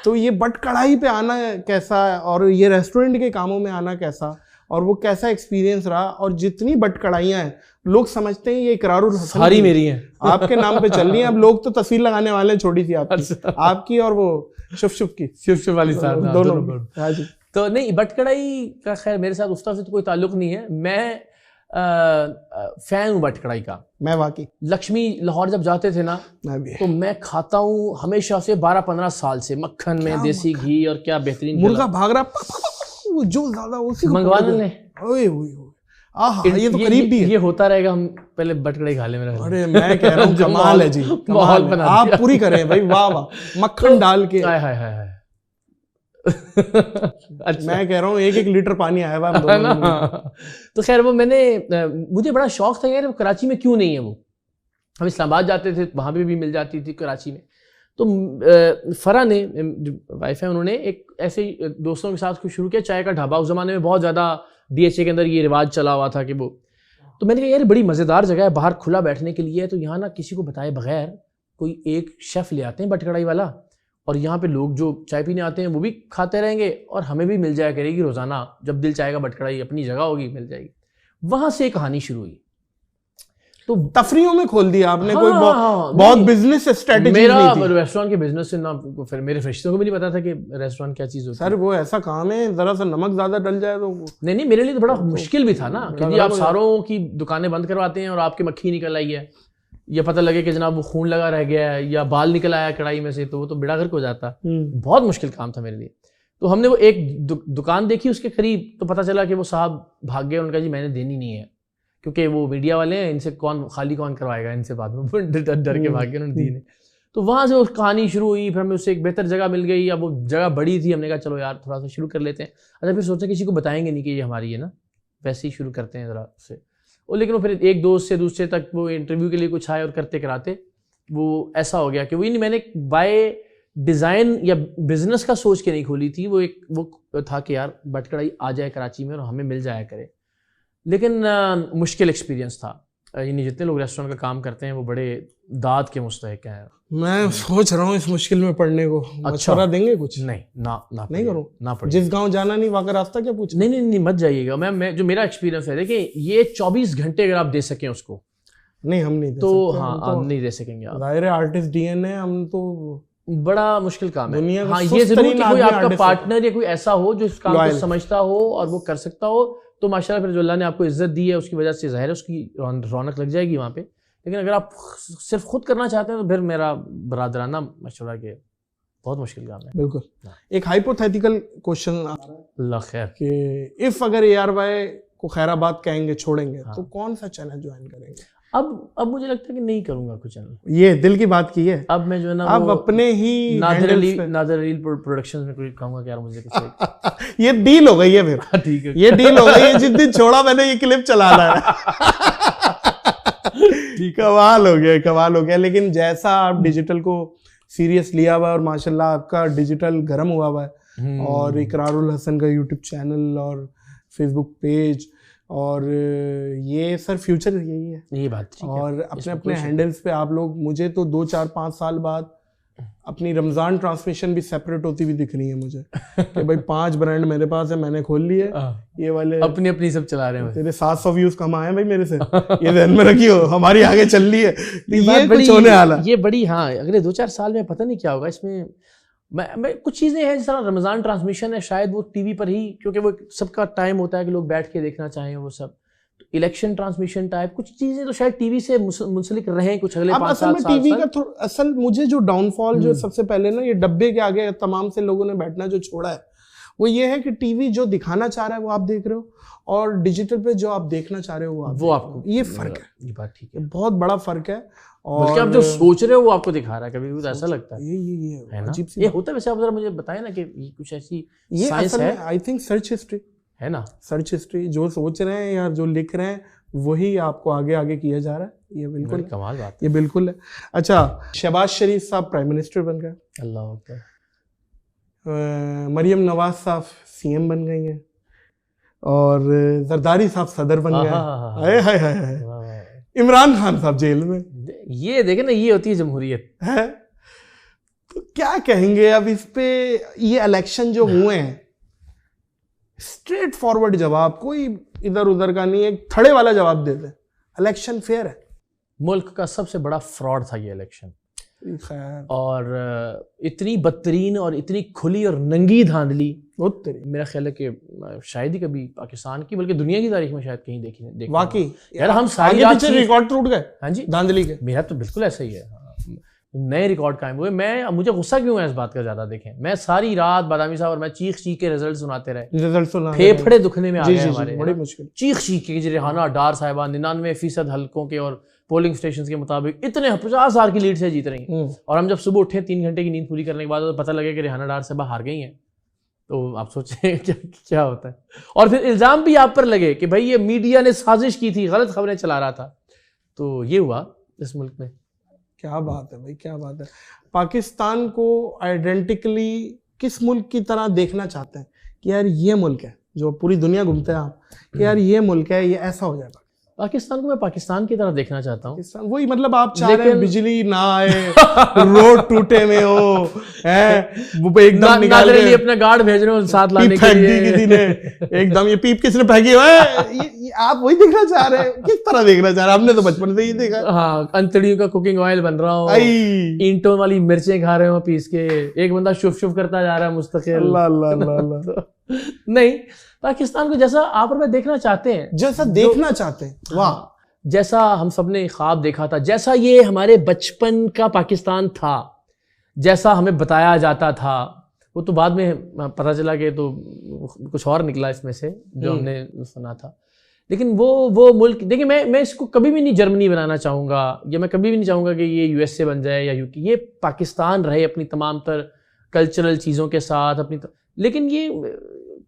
तो ये बट कढ़ाई पे आना कैसा, और ये रेस्टोरेंट के कामों में आना कैसा, और वो कैसा एक्सपीरियंस रहा? और जितनी बट कढ़ाइयाँ हैं लोग समझते हैं ये इकरारुल हसन सारी मेरी हैं, आपके नाम पे चल रही हैं। अब लोग तो तस्वीर लगाने वाले हैं छोटी सी आपकी और वो शुफ वाली साहब दोनों। तो नहीं, बट कढ़ाई का खैर मेरे साथ उस तरह से तो कोई ताल्लुक नहीं है। मैं फैन हूँ बट कढ़ाई का। मैं वाकई लक्ष्मी लाहौर जब जाते थे ना, तो मैं खाता हूँ हमेशा से 12-15 साल से, मक्खन में देसी घी और क्या बेहतरीन मुर्गा भाग रहा जो ज्यादा उसी मंगवाने ले। ये तो करीब भी है। ये होता रहेगा, हम पहले बटकड़ाई खा ले मेरा। अरे मैं कह रहा हूँ कमाल है जी, माहौल बना आप पूरी करें भाई, वाह वाह, मक्खन डाल के। हाय अच्छा। मैं कह रहा हूँ 1-1 लीटर पानी आया हुआ है ना। तो खैर वो मुझे बड़ा शौक था यार, कराची में क्यों नहीं है वो। हम इस्लामाबाद जाते थे, वहाँ पे भी मिल जाती थी कराची में। तो फरा ने, जो वाइफ है, उन्होंने एक ऐसे दोस्तों के साथ कुछ शुरू किया, चाय का ढाबा। उस ज़माने में बहुत ज़्यादा DHA के अंदर ये रिवाज चला हुआ था कि वो, तो मैंने कहा यार बड़ी मज़ेदार जगह है, बाहर खुला बैठने के लिए, तो यहाँ ना किसी को बताए बगैर कोई एक शेफ़ ले आते हैं बटकड़ाई वाला, और यहाँ पे लोग जो चाय पीने आते हैं वो भी खाते रहेंगे और हमें भी मिल जाया करेगी रोज़ाना, जब दिल चाहेगा बटकड़ाई अपनी जगह होगी, मिल जाएगी। वहाँ से कहानी शुरू हुई। तो तफरीहों में खोल दिया आपने। कोई बहुत बिजनेस स्ट्रेटेजी मेरा रेस्टोरेंट के बिजनेस से ना, फिर मेरे रिश्तों को भी नहीं पता था कि रेस्टोरेंट क्या चीज होती है। सर वो ऐसा काम है, जरा सा नमक ज्यादा डल जाए तो नहीं, मेरे लिए तो बड़ा मुश्किल भी था ना, क्योंकि आप सारों की दुकानें बंद करवाते हैं और आपकी मक्खी निकल आई है, या पता लगे कि जनाब वो खून लगा रह गया है या बाल निकल आया कढ़ाई में से, तो वो तो बेड़ा गर्क हो जाता। बहुत मुश्किल काम था मेरे लिए। तो हमने वो एक दुकान देखी उसके करीब, तो पता चला कि वो साहब भाग गए। उनका जी मैंने देनी नहीं है, क्योंकि वो मीडिया वाले हैं, इनसे कौन करवाएगा इनसे बाद में, डर के भाग गए, उन्होंने दी नहीं। तो वहाँ से वो कहानी शुरू हुई। फिर हमें उससे एक बेहतर जगह मिल गई, अब वो जगह बड़ी थी, हमने कहा चलो यार थोड़ा सा शुरू कर लेते हैं। अच्छा, फिर सोचा किसी को बताएंगे नहीं कि ये हमारी है ना, वैसे ही शुरू करते हैं ज़रा से। और लेकिन वो फिर एक दोस्त से दूसरे तक वो इंटरव्यू के लिए कुछ आए और करते कराते वो ऐसा हो गया कि वो मैंने बाय डिज़ाइन या बिजनेस का सोच के नहीं खोली थी। वो था कि यार बटकड़ाई आ जाए कराची में और हमें मिल जाया करे। लेकिन मुश्किल एक्सपीरियंस था। यानी जितने लोग रेस्टोरेंट का काम करते हैं वो बड़े दाद के मुस्तहिक हैं। मैं सोच रहा हूँ इस मुश्किल में पढ़ने को। अच्छा देंगे कुछ? नहीं नहीं करो ना पढ़। जिस गांव जाना नहीं वहाँ का रास्ता क्या पूछ? नहीं मत जाइएगा। मैं जो मेरा एक्सपीरियंस है, देखिए ये 24 घंटे अगर आप दे सकें उसको, नहीं हम नहीं दे तो सकते। हाँ हम नहीं दे सकेंगे। जाहिर है आर्टिस्ट DNA, हम तो बड़ा मुश्किल काम है। हाँ ये जरूर कि कोई आपका पार्टनर या कोई ऐसा हो जो इस काम को समझता हो और वो कर सकता हो, तो माशाल्लाह फिर जो अल्लाह ने आपको इज्जत दी है उसकी वजह से जाहिर है उसकी रौनक लग जाएगी वहाँ पे। लेकिन अगर आप सिर्फ खुद करना चाहते हैं तो फिर मेरा बरादराना मशवरा के बहुत मुश्किल काम है। बिल्कुल। एक हाइपोथेटिकल क्वेश्चन अल्लाह खैर कि इफ अगर ARY को खैराबाद कहेंगे छोड़ेंगे, तो कौन सा चैनल ज्वाइन करेंगे? अब मुझे लगता है कि नहीं करूंगा कुछ चैनल। ये दिल की बात की है। अब मैं जो है ना अब अपने ही नादिर अली प्रोडक्शंस में कुछ कहूंगा कि यार मुझे कुछ ये डील हो गई है फिर। ठीक है, ये डील हो गई है। जिस दिन छोड़ा मैंने ये क्लिप चलाना है। कमाल हो गया। लेकिन जैसा आप डिजिटल को सीरियस लिया हुआ है और माशाल्लाह आपका डिजिटल गर्म हुआ है, और इकरारुल हसन का यूट्यूब चैनल और फेसबुक पेज, और ये सर फ्यूचर यही है। ये बात ठीक है। और अपने हैंडल्स पे आप लोग, मुझे तो 2-4-5 साल बाद अपनी रमजान ट्रांसमिशन भी सेपरेट होती हुई दिख रही है मुझे कि भाई 5 ब्रांड मेरे पास है, मैंने खोल लिए, ये वाले अपनी सब चला रहे हैं। तेरे 700 व्यूज कम आए भाई मेरे से, ये ध्यान में रखियो, हमारी आगे चल रही है। ये कुछ होने वाला, ये बड़ी, हाँ अगले 2-4 साल में पता नहीं क्या होगा इसमें। मैं कुछ चीज़ें हैं, जिस तरह रमज़ान ट्रांसमिशन है, शायद वो टीवी पर ही, क्योंकि वो सबका टाइम होता है कि लोग बैठ के देखना चाहें वो सब। तो इलेक्शन ट्रांसमिशन टाइप कुछ चीज़ें तो शायद टीवी से मुंसलिक रहे कुछ अगले 5-7 साल। टीवी का असल मुझे जो डाउनफॉल जो सबसे पहले ना, ये डब्बे के आगे तमाम से लोगों ने बैठना जो छोड़ा है, वो ये है कि टीवी जो दिखाना चाह रहा है वो आप देख रहे हो, और डिजिटल पे जो आप देखना चाह रहे हो वो आपको, ये फर्क है। ये बात ठीक है, बहुत बड़ा फर्क है। और आप जो सोच रहे हो वो आपको दिखा रहा है, कभी भी ऐसा लगता है ये है ना, ये होता है। वैसे आप जरा मुझे बताएं ना कि ये कुछ ऐसी ये साइंस है। आई थिंक सर्च हिस्ट्री है ना, सर्च हिस्ट्री जो सोच रहे हैं या जो लिख रहे हैं वही आपको आगे किया जा रहा है। ये बिल्कुल कमाल बात, ये बिल्कुल है। अच्छा, शहबाज शरीफ साहब प्राइम मिनिस्टर बन गए, अल्लाह अकबर। मरियम नवाज साहब CM बन गई हैं, और जरदारी साहब सदर बन गए। हाय इमरान खान साहब जेल में। ये देखे ना, ये होती है जमहूरियत है। तो क्या कहेंगे अब इस पे? ये इलेक्शन जो हुए हैं, स्ट्रेट फॉरवर्ड जवाब, कोई इधर उधर का नहीं, एक थड़े वाला जवाब देते हैं, इलेक्शन फेयर है। मुल्क का सबसे बड़ा फ्रॉड था ये इलेक्शन, खैर, और इतनी बदतरीन और इतनी खुली और नंगी धांधली मेरा ख्याल है कि शायद ही कभी पाकिस्तान की बल्कि दुनिया की तारीख में शायद कहीं देखी। वाकई यार हम सारी रिकॉर्ड टूट गए। हाँ जी, धांधली के। मेरा तो बिल्कुल ऐसा ही है। नए रिकॉर्ड कायम हुए। मुझे गुस्सा क्यों है इस बात का ज़्यादा, देखें मैं सारी रात बादामी साहब और मैं चीख के रिजल्ट सुनाते रहे, फेफड़े दुखने में आ गए हमारे, बड़ी मुश्किल चीख के रेहाना डार साहिबा 99% हल्कों के और पोलिंग स्टेशन के मुताबिक इतने 50,000 की लीड से जीत रही हैं, और हम जब सुबह उठे 3 घंटे की नींद पूरी करने के बाद तो पता लगे कि रेहाना डार साहिबा हार गई हैं, तो आप सोचें क्या होता है। और फिर इल्ज़ाम भी आप पर लगे कि भाई ये मीडिया ने साजिश की थी, गलत खबरें चला रहा था। तो ये हुआ इस मुल्क में। क्या बात है भाई, क्या बात है। पाकिस्तान को आइडेंटिकली किस मुल्क की तरह देखना चाहते हैं कि यार ये मुल्क है, जो पूरी दुनिया घूमते हैं आप, कि यार ये मुल्क है, ये ऐसा हो जाएगा? पाकिस्तान को मैं पाकिस्तान की तरह देखना चाहता हूँ। वही मतलब आप चाह रहे हैं बिजली ना आए, रोड टूटे में हो, एकदम निकाल के अपना गार्ड भेज रहे हो साथ लाने के लिए, किसी ने एकदम ये पीप किसने फेंकी है, आप वही देखना चाह रहे हैं? किस तरह देखना चाह रहे हैं? हमने तो बचपन से ही देखा। हाँ, अंतड़ियों का कुकिंग ऑयल बन रहा हो, ईंटों वाली मिर्चें खा रहे हो पीस के, एक बंदा शुफ करता जा रहा है मुस्तकिल। अल्लाह नहीं, पाकिस्तान को जैसा आप और मैं देखना चाहते हैं, जैसा देखना चाहते हैं, वाह, जैसा हम सबने ख्वाब देखा था, जैसा ये हमारे बचपन का पाकिस्तान था, जैसा हमें बताया जाता था, वो तो बाद में पता चला कि तो कुछ और निकला इसमें से जो हमने सुना था। लेकिन वो मुल्क देखिए, मैं इसको कभी भी नहीं जर्मनी बनाना चाहूँगा, या मैं कभी भी नहीं चाहूँगा कि ये यूएसए बन जाए या यूके। ये पाकिस्तान रहे अपनी तमाम तर कल्चरल चीज़ों के साथ अपनी लेकिन ये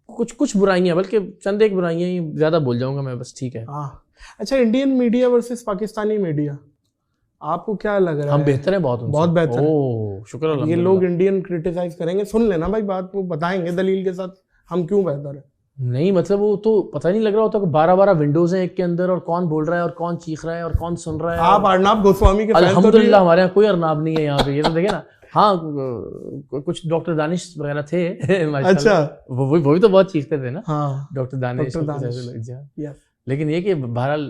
कुछ बुराइयाँ, बल्कि चंद एक बुराइयाँ ही ज़्यादा बोल जाऊँगा मैं, बस ठीक है। हाँ, अच्छा, Indian media versus Pakistani media, आपको क्या लग रहा है? हम बेहतर हैं, बहुत बेहतर। ओह शुक्र अल्लाह। ये लोग इंडियन क्रिटिसाइज करेंगे, सुन लेना भाई बात, वो बताएंगे दलील के साथ हम क्यों बेहतर है। नहीं मतलब वो तो पता नहीं लग रहा होता कि 12 विंडोज हैं एक के अंदर, और कौन बोल रहा है और कौन चीख रहा है और कौन सुन रहा है। आप अर्नाब गोस्वामी के फैन तो अल्हम्दुलिल्लाह हमारे यहाँ कोई अर्नाब नहीं है यहाँ पे, ये तो देखे ना। हाँ, कुछ डॉक्टर दानिश वगैरह थे अच्छा, वो भी तो बहुत चीखते थे ना। हाँ, डॉक्टर दानिश। लेकिन ये कि बहरहाल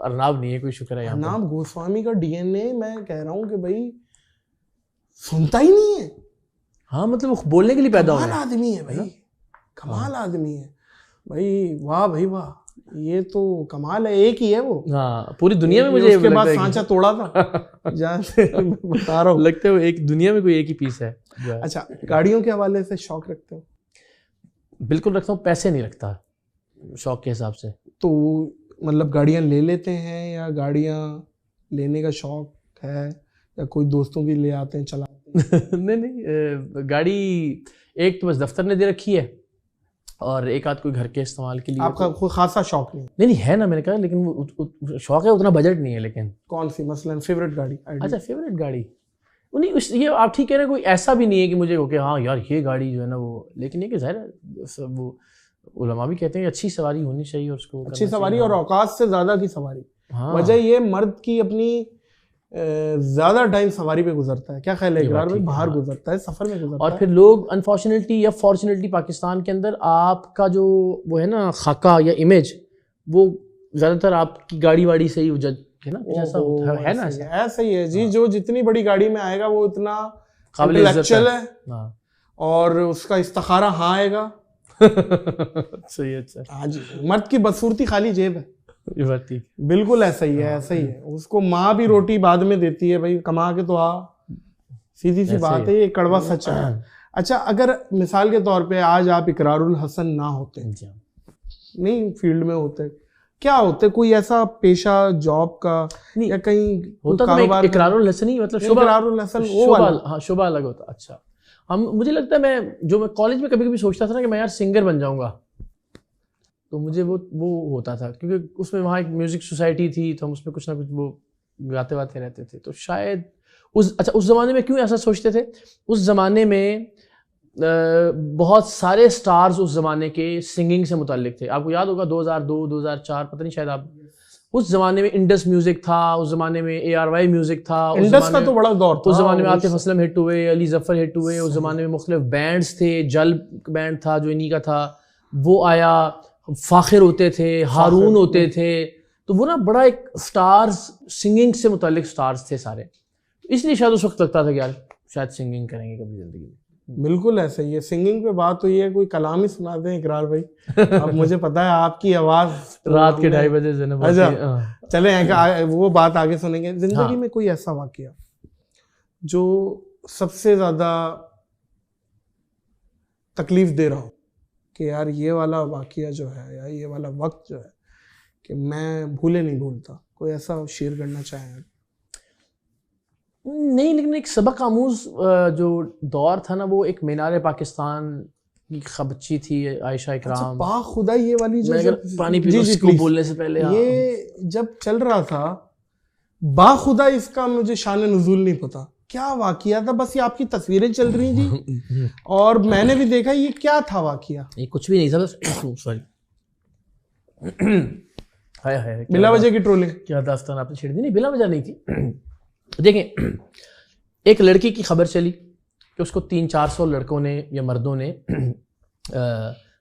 अर्नाब नहीं है, कोई शुक्र है यहाँ। अर्नाब गोस्वामी का डीएनए मैं कह रहा हूँ कि भाई सुनता ही नहीं है। हाँ, मतलब वो बोलने के लिए पैदा हुआ आदमी है भाई, कमाल आदमी है भाई, वाह भाई वाह, ये तो कमाल है, एक ही है वो। हाँ, पूरी दुनिया में मुझे उसके बाद सांचा तोड़ा था जहाँ से बता रहा हूँ, लगता है वो एक दुनिया में कोई एक ही पीस है। अच्छा, गाड़ियों के हवाले से शौक रखते हो? बिल्कुल रखता हूँ, पैसे नहीं रखता शौक के हिसाब से। तो मतलब गाड़ियाँ ले लेते हैं, या गाड़ियाँ लेने का शौक है, या कोई दोस्तों की ले आते हैं चलाते हैं? नहीं, गाड़ी एक तो बस दफ्तर ने दे रखी है, और एक आध कोई घर के इस्तेमाल के लिए। आपका कोई खासा शौक नहीं? नहीं है ना, मैंने कहा, लेकिन वो शौक है, उतना बजट नहीं है। लेकिन कौन सी मसलन फेवरेट गाड़ी? अच्छा, फेवरेट गाड़ी नहीं, ये आप ठीक कह रहे हैं, कोई ऐसा भी नहीं है कि मुझे कि हाँ यार ये गाड़ी जो है ना वो, लेकिन ये कि ज़ाहिर है वो उलमा भी कहते हैं कि अच्छी सवारी होनी चाहिए, उसको अच्छी सवारी और औकात से ज़्यादा की सवारी। हाँ, वजह ये मर्द की अपनी ज़्यादा टाइम सवारी पे गुजरता है, क्या ख्याल है इकरार भाई? बाहर गुजरता है, सफ़र में गुजरता है। और फिर लोग अनफॉर्चुनेटली या फॉर्चुनेटली पाकिस्तान के अंदर आपका जो वो है ना खाका या इमेज, वो ज़्यादातर आपकी गाड़ी वाड़ी से ही जज है ना, जैसा है ना, ऐसा ही है जी। जो जितनी बड़ी गाड़ी में आएगा वो इतना इंटेलेक्चुअल है, और उसका इस्तिखारा हाँ आएगा। सही है। अच्छा, हाँ जी, मर्द की बदसूरती खाली जेब है। ये बात ठीक, बिल्कुल ऐसा ही है, ऐसा ही है। उसको माँ भी रोटी बाद में देती है भाई, कमा के तो आ, सीधी सी बात है, ये कड़वा सच है। अच्छा, अगर मिसाल के तौर पे आज आप इकरारुल हसन ना होते, नहीं फील्ड में होते, क्या होते? कोई ऐसा पेशा जॉब का या कहीं होता कारोबार? इकरारुल हसन ही मतलब इकरारुल हसन वो वाला? हाँ, शुभा अलग होता। अच्छा, मुझे लगता है मैं कॉलेज में कभी कभी सोचता था ना कि मैं यार सिंगर बन जाऊंगा, तो मुझे वो होता था, क्योंकि उसमें वहाँ एक म्यूजिक सोसाइटी थी, तो हम उसमें कुछ ना कुछ वो गाते वाते रहते थे। तो शायद उस ज़माने में क्यों ऐसा सोचते थे? उस ज़माने में बहुत सारे स्टार्स उस ज़माने के सिंगिंग से मुताल्लिक थे। आपको याद होगा 2002 2004 पता नहीं, शायद आप उस ज़माने में इंडस म्यूज़िक था, उस ज़माने में ARY म्यूज़िक था, इंडस का तो बड़ा दौर था। उस ज़माने में आतिफ असलम हिट हुए, अली जफ़र हिट हुए, उस ज़माने में मुख्तलिफ बैंड्स थे, जल बैंड था जो इन्हीं का था, वो आया, फ़ाखिर होते थे, हारून होते थे, तो वो ना बड़ा एक स्टार्स, सिंगिंग से मुताल्लिक स्टार्स थे सारे, इसलिए शायद उस वक्त लगता था कि यार शायद सिंगिंग करेंगे कभी ज़िंदगी में। बिल्कुल ऐसा ही है। सिंगिंग पे बात हुई है, कोई कलाम ही सुनाते हैं इकरार भाई। अब मुझे पता है आपकी आवाज़ रात के 2:30 बजे। अच्छा, चले वो बात आगे सुनेंगे। जिंदगी में कोई ऐसा वाकया जो सबसे ज्यादा तकलीफ दे रहा हो कि यार ये वाला वाकया जो है या ये वाला वक्त जो है कि मैं भूले नहीं भूलता, कोई ऐसा शेयर करना चाहें? नहीं, लेकिन एक सबक आमूज जो दौर था ना, वो एक मीनार पाकिस्तान की बच्ची थी आयशा इकराम। बाखुदा ये वाली जो पानी पी इसको बोलने से पहले ये जब चल रहा था, बाखुदा इसका मुझे शान नुज़ूल नहीं पता क्या वाकया था, बस ये आपकी तस्वीरें चल रही थी और मैंने भी देखा ये क्या था वाकया। ये कुछ भी नहीं था, बस सॉरी हाय बिला वजह की ट्रोलिंग, क्या दास्तान आपने छेड़ दी। नहीं, बिला वजह नहीं थी। देखें, एक लड़की की खबर चली कि उसको 300-400 लड़कों ने या मर्दों ने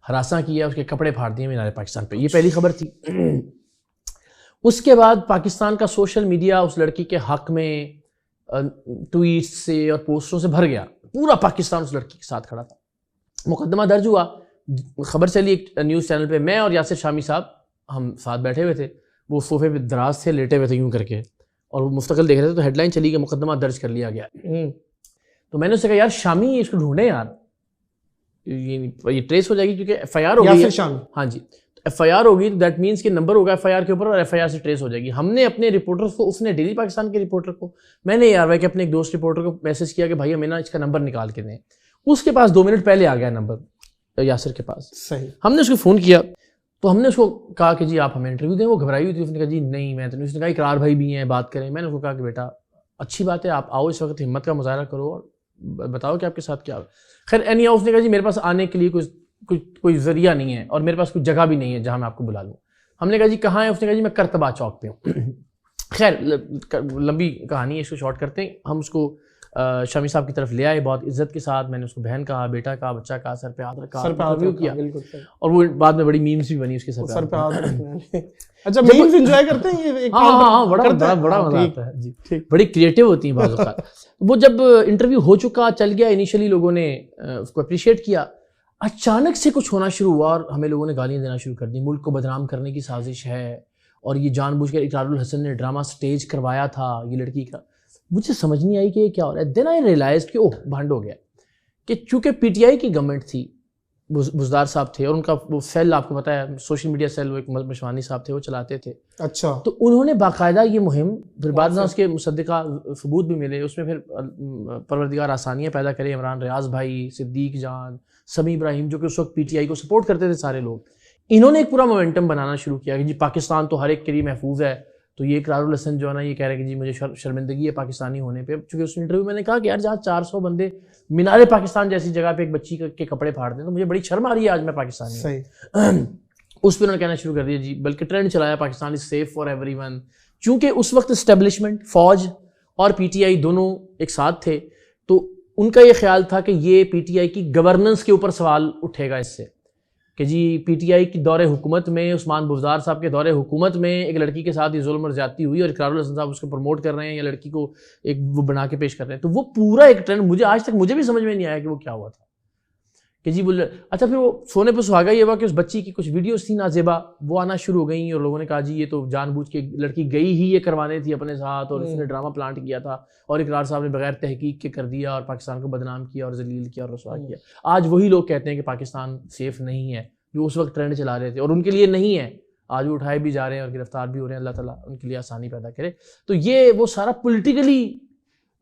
हरासा किया, उसके कपड़े फाड़ दिए मीनार पाकिस्तान पे। ये पहली खबर थी। उसके बाद पाकिस्तान का सोशल मीडिया उस लड़की के हक में ट्वीट्स से और पोस्टरों से भर गया। पूरा पाकिस्तान उस लड़की के साथ खड़ा था। मुकदमा दर्ज हुआ, खबर चली एक न्यूज़ चैनल पे। मैं और यासिर शामी साहब हम साथ बैठे हुए थे, वो सोफे पे दराज थे, लेटे हुए थे यूं करके, और वो मुस्तकिल देख रहे थे। तो हेडलाइन चली कि मुकदमा दर्ज कर लिया गया। तो मैंने उससे कहा यार शामी इसको ढूंढे यार, ये ट्रेस हो जाएगी क्योंकि FIR हो गई है। शामी, हाँ जी, FIR होगी तो दैट मीन्स कि नंबर होगा FIR के ऊपर और FIR से ट्रेस हो जाएगी। हमने अपने रिपोर्टर को, उसने डेली पाकिस्तान के रिपोर्टर को, मैंने यार भाई के अपने एक दोस्त रिपोर्टर को मैसेज किया कि भाई हमें ना इसका नंबर निकाल के दें। उसके पास 2 मिनट पहले आ गया नंबर यासिर के पास। सही। हमने उसको फ़ोन किया तो हमने उसको कहा कि जी आप हमें इंटरव्यू दें। वो घबराई हुई थी, उसने कहा जी नहीं मैं तो नहीं। उसने कहा इकरार भाई भी हैं, बात करें। मैंने उसको कहा कि बेटा अच्छी बात है, आप आओ इस वक्त, हिम्मत का मुजाहरा करो और बताओ कि आपके साथ क्या। खैर एनी हाउ, उसने कहा जी मेरे पास आने के लिए कोई जरिया नहीं है और मेरे पास कोई जगह भी नहीं है जहाँ मैं आपको बुला लूँ। हमने कहा जी कहाँ है? उसने कहा जी मैं करतबा चौक पे हूँ। खैर लंबी कहानी है, इसको शॉर्ट करते हैं। हम उसको शमी साहब की तरफ ले आए बहुत इज्जत के साथ। मैंने उसको बहन कहा, बेटा कहा, बच्चा कहा, सर पे हाथ रखा, इंटरव्यू किया, और वो बाद में बड़ी मीम्स भी बनी उसके सर पे हाथ रखने। अच्छा, मीम्स एंजॉय करते हैं ये? हाँ, बड़ा मजा आता है जी, बड़ी क्रिएटिव होती है बाज़ औक़ात। वो जब इंटरव्यू हो चुका, चल गया, इनिशियली लोगों ने उसको अप्रिशिएट किया। अचानक से कुछ होना शुरू हुआ और हमें लोगों ने गालियाँ देना शुरू कर दी। मुल्क को बदनाम करने की साजिश है और ये जानबूझकर इकरारुल हसन ने ड्रामा स्टेज करवाया था ये लड़की का। मुझे समझ नहीं आई कि ये क्या हो रहा है। देन आई रियलाइज कि ओह भांड हो गया कि चूँकि PTI की गवर्नमेंट थी, बुज़दार साहब थे और उनका वो सेल आपको पता है सोशल मीडिया सेल, वो एक मशवानी साहब थे, वो चलाते थे। अच्छा। तो उन्होंने बाकायदा ये मुहिम, फिर बाद में उसके मुसद्दिका सबूत भी मिले, उसमें फिर परवरदिगार आसानियाँ पैदा करे। इमरान रियाज भाई, सिद्दीक जान, समी इब्राहिम, जो कि उस वक्त PTI को सपोर्ट करते थे सारे लोग, इन्होंने एक पूरा मोमेंटम बनाना शुरू किया कि जी पाकिस्तान तो हर एक के लिए महफूज है। तो ये इकरारुल हसन जो है ना, ये कह रहे हैं कि जी मुझे शर्मिंदगी है पाकिस्तानी होने पे। चूँकि उस इंटरव्यू मैंने कहा कि यार जहाँ 400 बंदे मीनार पाकिस्तान जैसी जगह पे एक बच्ची के कपड़े फाड़ दें तो मुझे बड़ी शर्म आ रही है आज मैं पाकिस्तानी। सही। उस पर उन्होंने कहना शुरू कर दिया जी, बल्कि ट्रेंड चलाया Pakistan is safe for everyone. चूँकि उस वक्त इस्टेब्लिशमेंट, फौज और PTI दोनों एक साथ थे, तो उनका ये ख्याल था कि ये PTI की गवर्नेंस के ऊपर सवाल उठेगा इससे कि जी PTI की दौरे हुकूमत में, उस्मान बुज़दार साहब के दौरे हुकूमत में एक लड़की के साथ ये जुल्म और ज़्यादती हुई और इकरारुल हसन साहब उसको प्रमोट कर रहे हैं या लड़की को एक वो बना के पेश कर रहे हैं। तो वो पूरा एक ट्रेंड मुझे आज तक मुझे भी समझ में नहीं आया कि वो क्या हुआ था कि जी बोले। अच्छा, फिर वो सोने पर सुहागा ये हुआ कि उस बच्ची की कुछ वीडियोस थी नाजेबा, वो आना शुरू हो गई और लोगों ने कहा जी ये तो जानबूझ के लड़की गई ही ये करवाने थी अपने साथ और उसने ड्रामा प्लांट किया था और इकरार साहब ने बगैर तहकीक के कर दिया और पाकिस्तान को बदनाम किया और जलील किया और रसवा किया। आज वही लोग कहते हैं कि पाकिस्तान सेफ नहीं है जो उस वक्त ट्रेंड चला रहे थे, और उनके लिए नहीं है। आज वो उठाए भी जा रहे हैं और गिरफ्तार भी हो रहे हैं। अल्लाह ताला उनके लिए आसानी पैदा करे। तो ये वो सारा पॉलिटिकली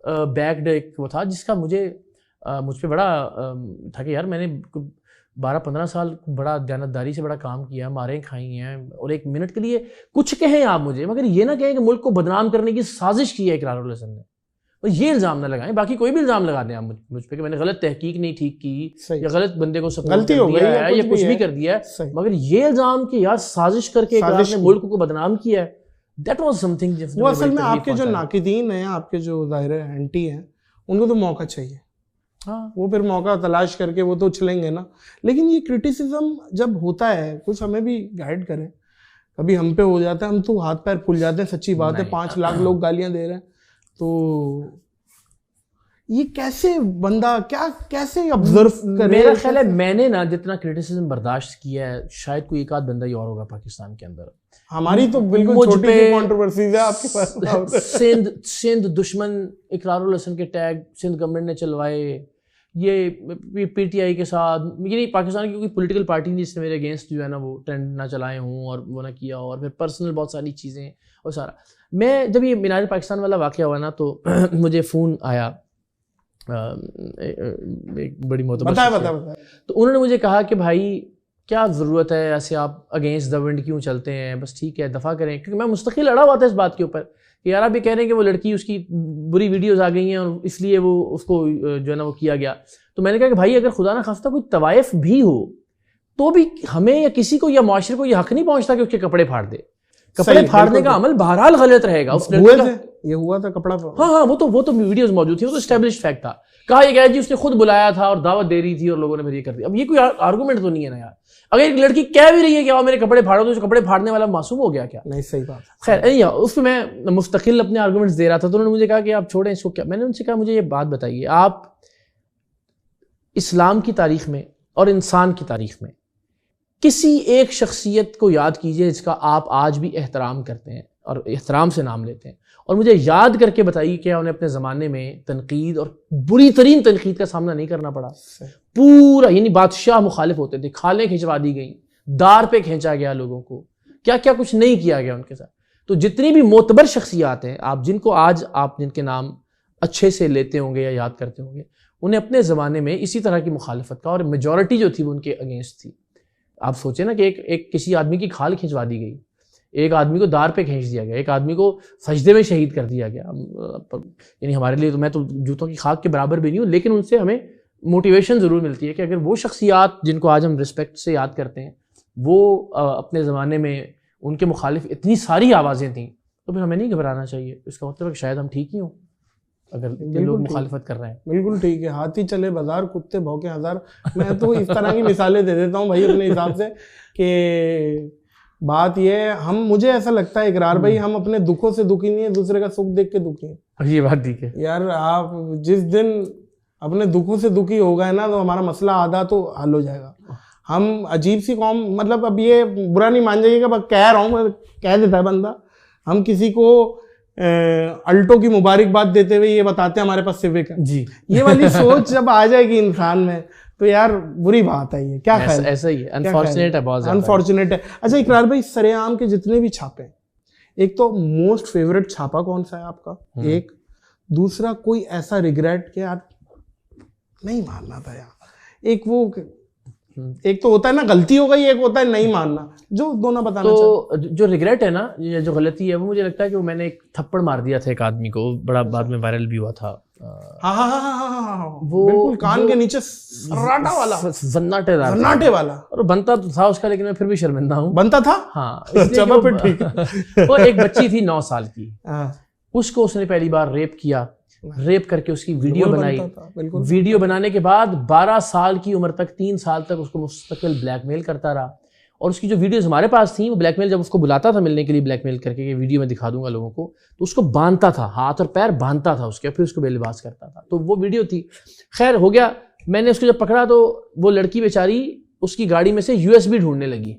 बैक्ड एक वो था जिसका मुझ पर बड़ा था कि यार मैंने 12-15 साल बड़ा दयानतदारी से बड़ा काम किया, मारें खाई हैं, और एक मिनट के लिए कुछ कहें आप मुझे, मगर ये ना कहें कि मुल्क को बदनाम करने की साजिश की है इकरारुल हसन ने। और ये इल्ज़ाम ना लगाएं, बाकी कोई भी इल्ज़ाम लगा दें आप मुझ पे कि मैंने गलत तहकीक नहीं ठीक की या गलत बंदे को सपोर्ट कर दिया है या कुछ भी कर दिया है, मगर ये इल्ज़ाम कि यार साजिश करके इकरार ने मुल्क को बदनाम किया है, दैट वाज समथिंग। वो असल में आपके जो नाकिदीन हैं, आपके जो ज़ाहिर एंटी हैं, उनको तो मौका चाहिए। हाँ, वो फिर मौका तलाश करके वो तो उछलेंगे ना। लेकिन ये क्रिटिसिज्म जब होता है, कुछ हमें भी गाइड करें। कभी हम पे हो जाता है, हम तो हाथ पैर फूल जाते हैं, सच्ची बात है। 5 लाख लोग गालियां दे रहे हैं, तो ये कैसे बंदा क्या कैसे ऑब्जर्व करे? मेरा ख्याल है मैंने ना जितना क्रिटिसिज्म बर्दाश्त किया है, शायद कोई एक आध बंदा ही और होगा पाकिस्तान के अंदर। हमारी तो बिल्कुल छोटी सी कंट्रोवर्सीज है आपके पास। सिंध दुश्मन इकरारुल हसन के टैग सिंध गवर्नमेंट ने चलवाए, ये पीटीआई के साथ, ये नहीं पाकिस्तान की कोई पॉलिटिकल पार्टी नहीं जिसने मेरे अगेंस्ट जो है ना वो ट्रेंड ना चलाए हों और वो ना किया, और फिर पर्सनल बहुत सारी चीज़ें और सारा। मैं जब ये मीनार पाकिस्तान वाला वाक़या हुआ ना तो मुझे फ़ोन आया एक बड़ी मोहतबर, तो उन्होंने मुझे कहा कि भाई क्या ज़रूरत है ऐसे आप अगेंस्ट द विंड क्यों चलते हैं, बस ठीक है दफ़ा करें। क्योंकि मैं मुस्तकिल लड़ा हुआ था इस बात के ऊपर कि यार आप ये कह रहे हैं कि वो लड़की उसकी बुरी वीडियोस आ गई हैं और इसलिए वो उसको जो है ना वो किया गया। तो मैंने कहा कि भाई अगर खुदा ना खास्ता कोई तवाइफ भी हो तो भी हमें या किसी को या मुआशरे को ये हक नहीं पहुंचता कि उसके कपड़े फाड़ दे। कपड़े फाड़ने का अमल बहरहाल गलत रहेगा। उस ये हुआ था कपड़ा, हाँ वो तो वीडियोस मौजूद थी, वो तो एस्टेब्लिश्ड फैक्ट था। कहा यह गया जी उसने खुद बुलाया था और दावत दे रही थी और लोगों ने फिर ये कर दिया। अब ये कोई आर्गूमेंट तो नहीं है ना यार। अगर एक लड़की कह भी रही है कि आओ मेरे कपड़े फाड़ो, तो उस कपड़े फाड़ने वाला मासूम हो गया क्या? नहीं, सही बात। खैर उसमें मैं मुस्तकिल अपने आर्गूमेंट्स दे रहा था, तो उन्होंने मुझे कहा कि आप छोड़ें इसको। क्या मैंने उनसे कहा मुझे ये बात बताइए, आप इस्लाम की तारीख में और इंसान की तारीख में किसी एक शख्सियत को याद कीजिए जिसका आप आज भी एहतराम करते हैं और एहतराम से नाम लेते हैं, और मुझे याद करके बताइए क्या उन्हें अपने ज़माने में तनकीद और बुरी तरीन तनकीद का सामना नहीं करना पड़ा। पूरा यानी बादशाह मुखालिफ होते थे, खालें खिंचवा दी गई, दार पे खींचा गया लोगों को, क्या क्या कुछ नहीं किया गया उनके साथ। तो जितनी भी मोतबर शख्सियात हैं आप जिनको आज आप जिनके नाम अच्छे से लेते होंगे या याद करते होंगे, उन्हें अपने ज़माने में इसी तरह की मुखालफत का, और मेजॉरिटी जो थी वो उनके अगेंस्ट थी। आप सोचें ना कि एक किसी आदमी की खाल खिंचवा दी गई, एक आदमी को दार पे खींच दिया गया, एक आदमी को सजदे में शहीद कर दिया गया। यानी हमारे लिए तो मैं तो जूतों की खाक के बराबर भी नहीं हूँ, लेकिन उनसे हमें मोटिवेशन ज़रूर मिलती है कि अगर वो शख्सियात जिनको आज हम रिस्पेक्ट से याद करते हैं वो अपने ज़माने में उनके मुखालिफ इतनी सारी आवाज़ें थी, तो फिर हमें नहीं घबराना चाहिए। इसका मतलब है कि शायद हम ठीक ही हों अगर लोग मुखालिफत कर रहे हैं। बिल्कुल ठीक है, हाथी चले बाजार कुत्ते भौंके हजार। मैं तो इस तरह की मिसालें दे देता हूँ भाई अपने हिसाब से कि बात ये है, हम मुझे ऐसा लगता है इकरार भाई, हम अपने दुखों से दुखी नहीं है, दूसरे का सुख देख के दुखी है। ये बात ठीक है यार। आप जिस दिन अपने दुखों से दुखी हो गए ना तो हमारा मसला आधा तो हल हो जाएगा। हम अजीब सी कौम, मतलब अब ये बुरा नहीं मान जाइएगा, बस कह रहा हूँ, मैं कह देता है बंदा, हम किसी को अल्टो की मुबारकबाद देते हुए ये बताते हैं हमारे पास सिविक है जी। ये वाली सोच जब आ जाएगी इंसान में तो यार बुरी बात है। ये क्या ख्याल? ऐसा ही है, अनफॉर्चुनेट है, बहुत अनफॉर्चुनेट है। अच्छा इकरार भाई, सरेआम के जितने भी छापे, एक तो मोस्ट फेवरेट छापा कौन सा है आपका? एक दूसरा कोई ऐसा रिग्रेट कि यार नहीं मानना था यार। एक तो होता है ना गलती हो गई, एक होता है नहीं मानना, जो दोनों बताना तो जो रिग्रेट है ना, ये जो गलती है, वो मुझे लगता है कि वो मैंने एक थप्पड़ मार दिया था एक आदमी को, बड़ा बाद में वायरल भी हुआ था। हाँ, वो बिल्कुल कान के नीचे सन्नाटे वाला, और बनता तो था उसका, लेकिन मैं फिर भी शर्मिंदा हूँ। बनता था हाँ। ठीक। वो एक बच्ची थी 9 साल की, उसको उसने पहली बार रेप किया, रेप करके उसकी वीडियो बनाई। वीडियो बनाने के बाद 12 साल की उम्र तक, 3 साल तक उसको मुस्तकिल ब्लैकमेल करता रहा। और उसकी जो वीडियोस हमारे पास थी, वो ब्लैकमेल, जब उसको बुलाता था मिलने के लिए ब्लैकमेल करके कि वीडियो में दिखा दूंगा लोगों को, तो उसको बांधता था, हाथ और पैर बांधता था उसके, फिर उसको बेलिबास करता था। तो वो वीडियो थी। खैर हो गया, मैंने उसको जब पकड़ा तो वो लड़की बेचारी उसकी गाड़ी में से USB ढूंढने लगी।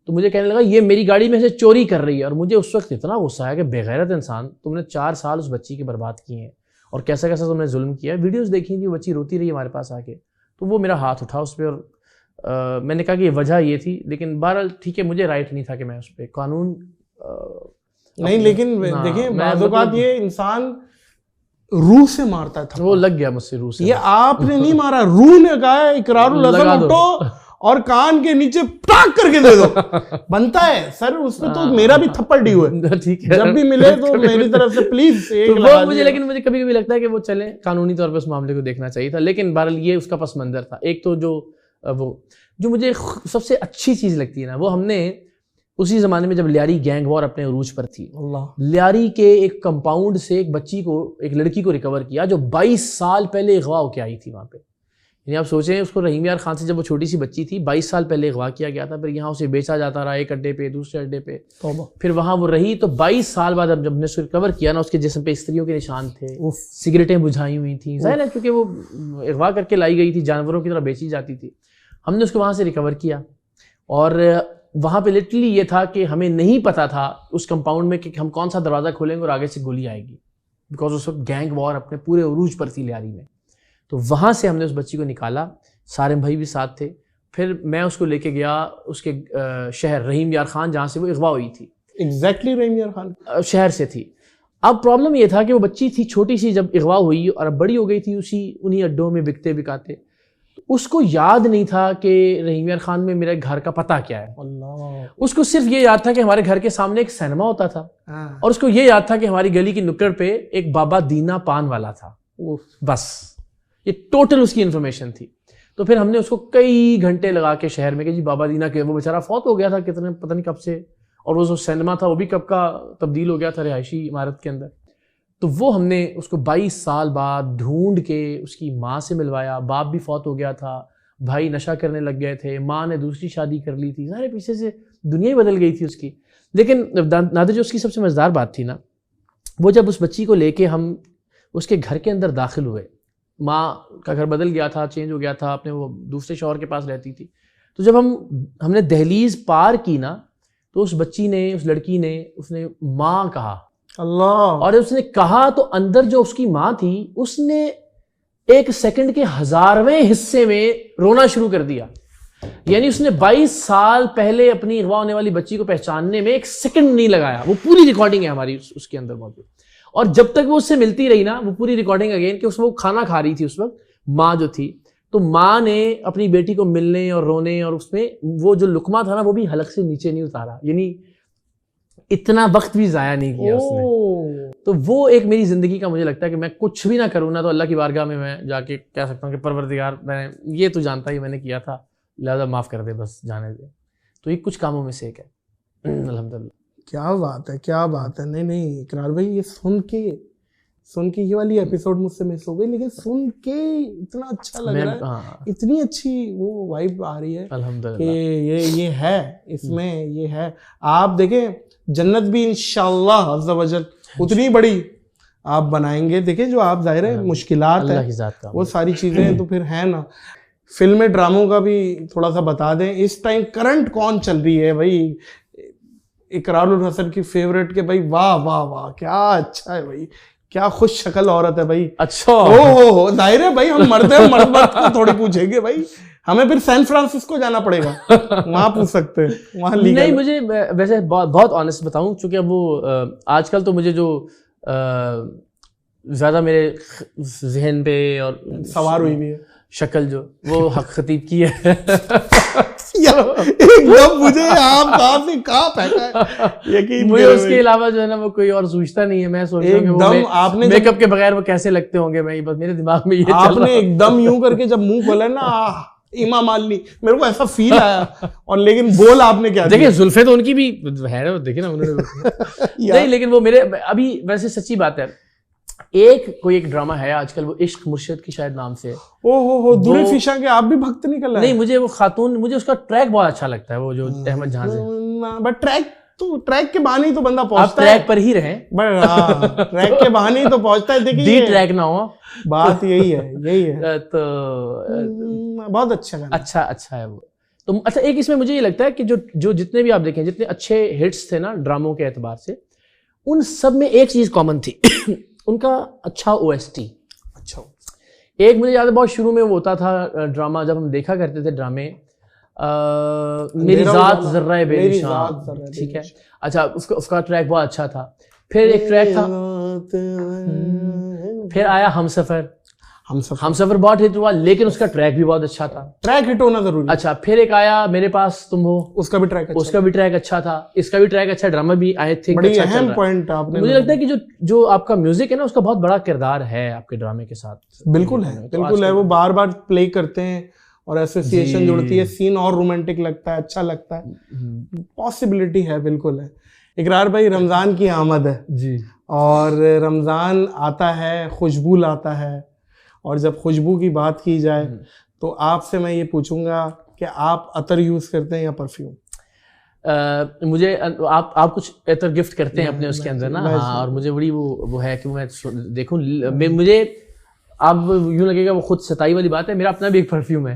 तो मुझे कहने लगा ये मेरी गाड़ी में से चोरी कर रही है। और मुझे उस वक्त इतना गुस्सा आया कि बेगैरत इंसान, तुमने 4 साल उस बच्ची के बर्बाद किए हैं और कैसा कैसा तुमने जुल्म किया है। वीडियोस देखी थी, बच्ची रोती रही हमारे पास आके, तो वो मेरा हाथ उठा उस पर और मैंने कहा कि ये वजह ये थी। लेकिन बहरहाल ठीक है, मुझे राइट नहीं था कि मैं उस पर कानून नहीं, लेकिन देखिए बात ये इंसान रूह से मारता था, वो लग गया मुझसे रूह से। ये आपने नहीं मारा, रूह ने कहा इकरारुल हसन उठो और कान के नीचे टाक करके दे दो। बनता है सर, उसमें तो मेरा भी थप्पड़ ड्यू है। ठीक है, जब भी मिले तो मेरी तरफ से प्लीज एक तो वो मुझे, लेकिन मुझे कभी कभी लगता है कि वो चले, कानूनी तौर पर उस मामले को देखना चाहिए था। लेकिन बहरहाल ये उसका पस मंजर था। एक तो जो मुझे सबसे अच्छी चीज लगती है ना, वो हमने उसी जमाने में जब लियारी गैंग वॉर अपने उरूज पर थी, लियारी के एक कंपाउंड से एक बच्ची को, एक लड़की को रिकवर किया जो 22 साल पहले अगवा होके आई थी वहां पे। यानी आप सोचें, उसको रहीम यार खान से जब वो छोटी सी बच्ची थी 22 साल पहले अगवा किया गया था, फिर यहाँ उसे बेचा जाता रहा, एक अड्डे पे दूसरे अड्डे पे, फिर वहाँ वो रही। तो 22 साल बाद जब हमने उसको रिकवर किया ना, उसके जिस्म पे स्त्रियों के निशान थे, सिगरेटें बुझाई हुई थी, जाहिर है क्योंकि वो अगवा करके लाई गई थी, जानवरों की तरह बेची जाती थी। हमने उसको वहाँ से रिकवर किया और वहाँ पे लिटरली ये था कि हमें नहीं पता था उस कंपाउंड में कि हम कौन सा दरवाज़ा खोलेंगे और आगे से गोली आएगी, बिकॉज उस वक्त गैंग वॉर अपने पूरे उरूज पर थी लियारी में। तो वहाँ से हमने उस बच्ची को निकाला, सारिम भाई भी साथ थे। फिर मैं उसको लेके गया उसके शहर रहीम यार खान, जहाँ से वो अगवा हुई थी। एग्जैक्टली रहीम यार खान शहर से थी। अब प्रॉब्लम ये था कि वो बच्ची थी छोटी सी जब अगवा हुई, और अब बड़ी हो गई थी, उन्हीं अड्डों में बिकते बिकाते। तो उसको याद नहीं था कि रहीम यार खान में मेरे घर का पता क्या है। अल्लाह। उसको सिर्फ ये याद था कि हमारे घर के सामने एक सिनेमा होता था, और उसको ये याद था कि हमारी गली की नुक्कड़ पे एक बाबा दीना पान वाला था। बस ये टोटल उसकी इन्फॉर्मेशन थी। तो फिर हमने उसको कई घंटे लगा के शहर में कि जी बाबा दीना के, वो बेचारा फौत हो गया था कितने पता नहीं कब से, और वो जो सिनेमा था वो भी कब का तब्दील हो गया था रिहायशी इमारत के अंदर। तो वो हमने उसको 22 साल बाद ढूंढ के उसकी माँ से मिलवाया। बाप भी फौत हो गया था, भाई नशा करने लग गए थे, माँ ने दूसरी शादी कर ली थी, सारे पीछे से दुनिया ही बदल गई थी उसकी। लेकिन नादिर जो उसकी सबसे मज़ेदार बात थी ना, वो जब उस बच्ची को लेके हम उसके घर के अंदर दाखिल हुए, माँ का घर बदल गया था, चेंज हो गया था, अपने वो दूसरे शौहर के पास रहती थी। तो जब हमने दहलीज पार की ना, तो उस बच्ची ने, उस लड़की ने, उसने माँ कहा। अल्लाह। और उसने कहा तो अंदर जो उसकी माँ थी उसने 1 सेकंड के 1000वें हिस्से में रोना शुरू कर दिया। यानी उसने 22 साल पहले अपनी अगवा होने वाली बच्ची को पहचानने में 1 सेकंड नहीं लगाया। वो पूरी रिकॉर्डिंग है हमारी उसके अंदर मौजूद। और जब तक वो उससे मिलती रही ना, वो पूरी रिकॉर्डिंग अगेन, कि उसमें वो खाना खा रही थी उस वक्त, माँ जो थी, तो माँ ने अपनी बेटी को मिलने और रोने, और उसमें वो जो लुकमा था ना वो भी हलक से नीचे नहीं उतारा, यानी इतना वक्त भी जाया नहीं किया उसने। तो वो एक मेरी जिंदगी का, मुझे लगता है कि मैं कुछ भी ना करूँ ना, तो अल्लाह की बारगाह में मैं जाके कह सकता हूँ कि परवरदिगार, मैंने ये तो जानता ही मैंने किया था, लिहाजा माफ़ कर दे, बस जाने दे। तो ये कुछ कामों में से एक है। अल्हम्दुलिल्लाह। क्या बात है, क्या बात है। नहीं नहीं इकरार भाई, ये सुन के ये वाली एपिसोड मुझसे मिस हो गई, लेकिन सुन के इतना अच्छा लग रहा है, इतनी अच्छी वो वाइब आ रही है अल्हम्दुलिल्लाह कि ये है इसमें, ये है। आप देखें, जन्नत भी इंशाअल्लाह अज़्ज़ा वजल उतनी बड़ी आप बनाएंगे। देखें जो आप, जाहिर है मुश्किलात है, वो सारी चीजें तो फिर है ना। फिल्में ड्रामों का भी थोड़ा सा बता दें, इस टाइम करंट कौन चल रही है भाई? इकरारुल हसन की फेवरेट के भाई, वाह वाह वाह, क्या अच्छा है भाई, क्या खुश शक्ल औरत है भाई। अच्छा, हो जाहिर है भाई, हम मर्द हैं, मर्द को थोड़ी पूछेंगे भाई, हमें फिर सैन फ्रांसिस्को जाना पड़ेगा, वहां पूछ सकते हैं, वहां लीगल। नहीं, मुझे वैसे बहुत ऑनेस्ट बताऊं, चूंकि अब वो आजकल तो मुझे जो ज्यादा मेरे जहन पे और सवार हुई भी है शक्ल, जो वो हक खतीब की है। एकदम मुझे आपने कहाँ फेंका है, यकीन मुझे उसके अलावा जो है ना वो कोई और सूझता नहीं है। मैं सोच रहा हूँ कि वो आपने मेकअप के बगैर वो कैसे लगते होंगे, मैं बस मेरे दिमाग में ये चल रहा है। आपने एकदम यूं करके जब मुंह खोला ना, इमा मालिनी, मेरे को ऐसा फील आया। और लेकिन बोल आपने क्या, देखिए जुल्फे तो उनकी भी है, देखिए ना उन्होंने नहीं, लेकिन वो मेरे अभी वैसे सच्ची बात है, कोई एक ड्रामा है आजकल, वो इश्क मुर्शिद की शायद नाम से। ओहो, दुरे फिशा के आप भी भक्त निकल रहे हैं। नहीं, मुझे वो खातून, मुझे उसका ट्रैक बहुत अच्छा लगता है, वो जो अहमद जहां से। बट ट्रैक के बहाने ही तो बंदा पहुंचता है। आप ट्रैक पर ही रहे, बट ट्रैक के बहाने ही तो पहुंचता है। देखिए डी ट्रैक ना हो, बात यही है। तो बहुत अच्छा है वो। तो अच्छा, एक इसमें मुझे ये लगता है कि जो जितने भी आप देखें, जितने अच्छे हिट्स थे ना ड्रामों के एतबार से, उन सब में एक चीज कॉमन थी, उनका अच्छा OST। अच्छा, एक मुझे याद है बहुत शुरू में वो होता था ड्रामा, जब हम देखा करते थे ड्रामे, मेरी जात जर्रा बेनिशान, ठीक है। अच्छा, उसका ट्रैक बहुत अच्छा था। फिर एक ट्रैक था, फिर आया हमसफर बहुत हिट हुआ, लेकिन उसका ट्रैक भी बहुत अच्छा था। ट्रैक हिट होना जरूरी। अच्छा, फिर एक आया मेरे पास तुम हो, उसका भी ट्रैक अच्छा था, इसका भी ट्रैक अच्छा, ड्रामा भी आई थिंक बड़ी अहम पॉइंट आपने। मुझे लगता है कि जो आपका म्यूजिक है ना, उसका बहुत बड़ा किरदार है आपके ड्रामे के साथ। बिल्कुल है, वो बार बार प्ले करते हैं और एसोसिएशन जुड़ती है, सीन और रोमांटिक लगता है, अच्छा लगता है, पॉसिबिलिटी है, बिल्कुल है। इकरार भाई, रमजान की आमद है जी, और रमजान आता है, खुशबू लाता है, और जब खुशबू की बात की जाए तो आपसे मैं ये पूछूंगा कि आप अतर यूज़ करते हैं या परफ्यूम? मुझे आप कुछ अतर गिफ्ट करते हैं अपने उसके अंदर ना, हाँ, और मुझे बड़ी वो है कि मैं देखूं, मुझे अब यूं लगेगा वो खुद सताई वाली बात है, मेरा अपना भी एक परफ्यूम है,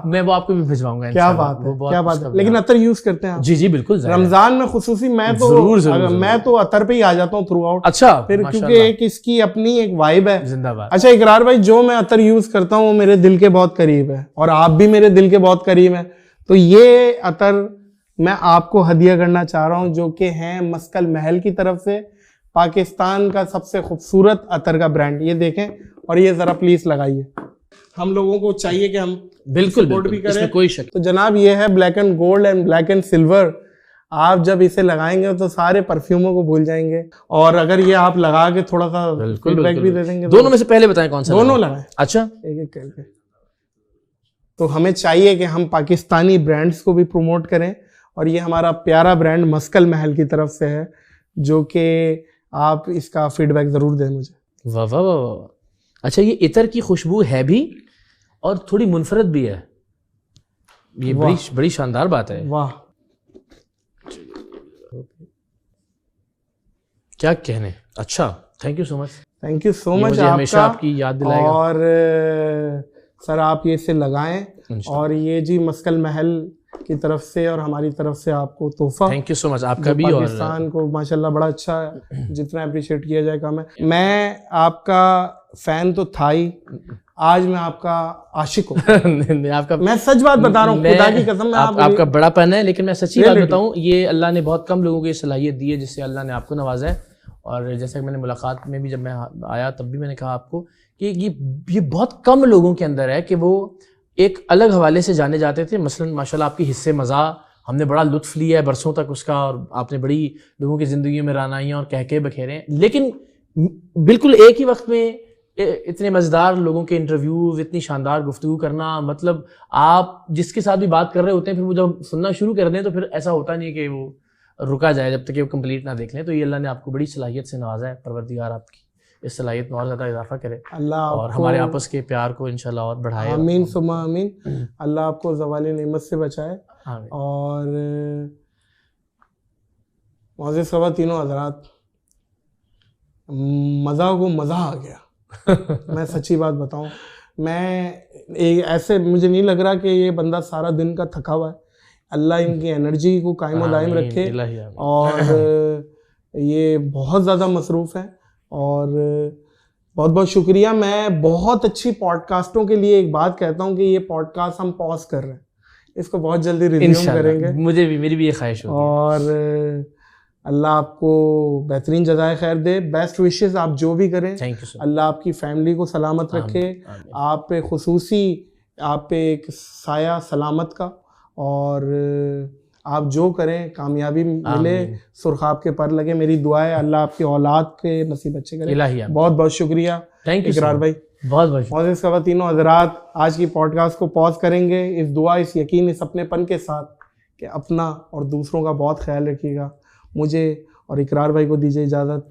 मैं वो आपको भी भिजवाऊंगा। क्या बात है, क्या बात है। लेकिन अतर यूज करते हैं आप? जी जी बिल्कुल। रमजान में खुसूसी मैं तो अतर पे ही आ जाता हूँ थ्रू आउट। अच्छा, फिर क्योंकि एक इसकी अपनी एक वाइब है। जिंदाबाद। अच्छा इकरार भाई, जो मैं अतर यूज करता हूँ वो मेरे दिल के बहुत करीब है और आप भी मेरे दिल के बहुत करीब है, तो ये अतर मैं आपको हदिया करना चाह रहा हूँ, जो कि है मस्कल महल की तरफ से, पाकिस्तान का सबसे खूबसूरत अतर का ब्रांड। ये देखें और ये जरा प्लीज लगाइए, हम लोगों को चाहिए कि हम बिल्कुल सपोर्ट भी करें, इसमें कोई शक। तो जनाब ये है black and gold and black and silver. आप जब इसे लगाएंगे तो सारे परफ्यूमों को भूल जाएंगे, और अगर ये आप लगा के थोड़ा सा फीडबैक भी दे देंगे। दोनों में से पहले बताएं कौन सा? दोनों लगाएं। अच्छा, एक एक करके। तो हमें चाहिए कि हम पाकिस्तानी ब्रांड्स को भी प्रमोट करें, और ये हमारा प्यारा ब्रांड मस्कल महल की तरफ से है, जो कि आप इसका फीडबैक जरूर दें मुझे। वाह वाह वाह। अच्छा, ये इतर की खुशबू है भी और थोड़ी मुनफरद भी है, ये बड़ी शानदार बात है। वाह, क्या कहने। अच्छा, thank you so much. Thank you so much. हमेशा आपकी याद दिलाएगा। और सर आप ये इसे लगाएं, और ये जी मस्कल महल की तरफ से और हमारी तरफ से आपको तोहफा। थैंक यू सो मच आपका भी। पाकिस्तान को माशाल्लाह बड़ा अच्छा है, जितना अप्रिशिएट किया जाए कम है। मैं आपका फैन तो था ही, आज मैं आपका आशिक हूँ। आपका, मैं सच बात बता रहा हूँ, खुदा की कसम। आपका बड़ापन है, लेकिन मैं सच्ची बात बताऊँ, ये अल्लाह ने बहुत कम लोगों को ये सलाहियत दी है जिससे अल्लाह ने आपको नवाजा है। और जैसे मैंने मुलाकात में भी जब मैं आया तब भी मैंने कहा आपको कि ये बहुत कम लोगों के अंदर है कि वो एक अलग हवाले से जाने जाते थे। मसलन माशाल्लाह आपकी हिस्से मज़ा, हमने बड़ा लुत्फ़ लिया है बरसों तक उसका, और आपने बड़ी लोगों की ज़िंदगी में रानाइयाँ और कहके बखेरे हैं, लेकिन बिल्कुल एक ही वक्त में इतने मज़ेदार लोगों के इंटरव्यूज़, इतनी शानदार गुफ्तगू करना, मतलब आप जिसके साथ भी बात कर रहे होते हैं, फिर वो जब सुनना शुरू कर दें तो फिर ऐसा होता नहीं कि वो रुका जाए जब तक कि वो कंप्लीट ना देख लें। तो ये अल्लाह ने आपको बड़ी सलाहियत से नवाजा है, परवरदिगार आपकी इस सलाहियत में और ज़्यादा इजाफा करे, अल्लाह और हमारे आपस के प्यार को इंशाल्लाह और बढ़ाए। आमीन सुम्मा आमीन। अल्लाह आपको ज़वाली नेमत से बचाए। और मौजूद सभा तीनों हजरात, मज़ा को मज़ा आ गया। मैं सच्ची बात बताऊं, मैं ऐसे मुझे नहीं लग रहा कि ये बंदा सारा दिन का थका हुआ है। अल्लाह इनकी एनर्जी को कायम व दायम रखे, और ये बहुत ज़्यादा मसरूफ़ है। और बहुत बहुत शुक्रिया। मैं बहुत अच्छी पॉडकास्टों के लिए एक बात कहता हूँ कि ये पॉडकास्ट हम पॉज कर रहे हैं, इसको बहुत जल्दी रिज्यूम करेंगे। मुझे भी, मेरी भी ये ख्वाहिश होगी। और अल्लाह आपको बेहतरीन जज़ाए खैर दे, बेस्ट विशेस आप जो भी करें। Thank you. अल्लाह आपकी फैमिली को सलामत रखे, आप पे खुसूसी आप पे एक साया सलामत का, और आप जो करें कामयाबी मिले, सुरखाब के पर लगे। मेरी दुआ है अल्लाह आपकी औलाद के नसीब अच्छे करे। बहुत बहुत शुक्रिया। थैंक यू इकरार भाई, बहुत बहुत। मौजूद सभा तीनों हजरात, आज की पॉडकास्ट को पॉज करेंगे इस दुआ, इस यकीन, इस अपनेपन के साथ कि अपना और दूसरों का बहुत ख्याल रखिएगा। मुझे और इकरार भाई को दीजिए इजाज़त।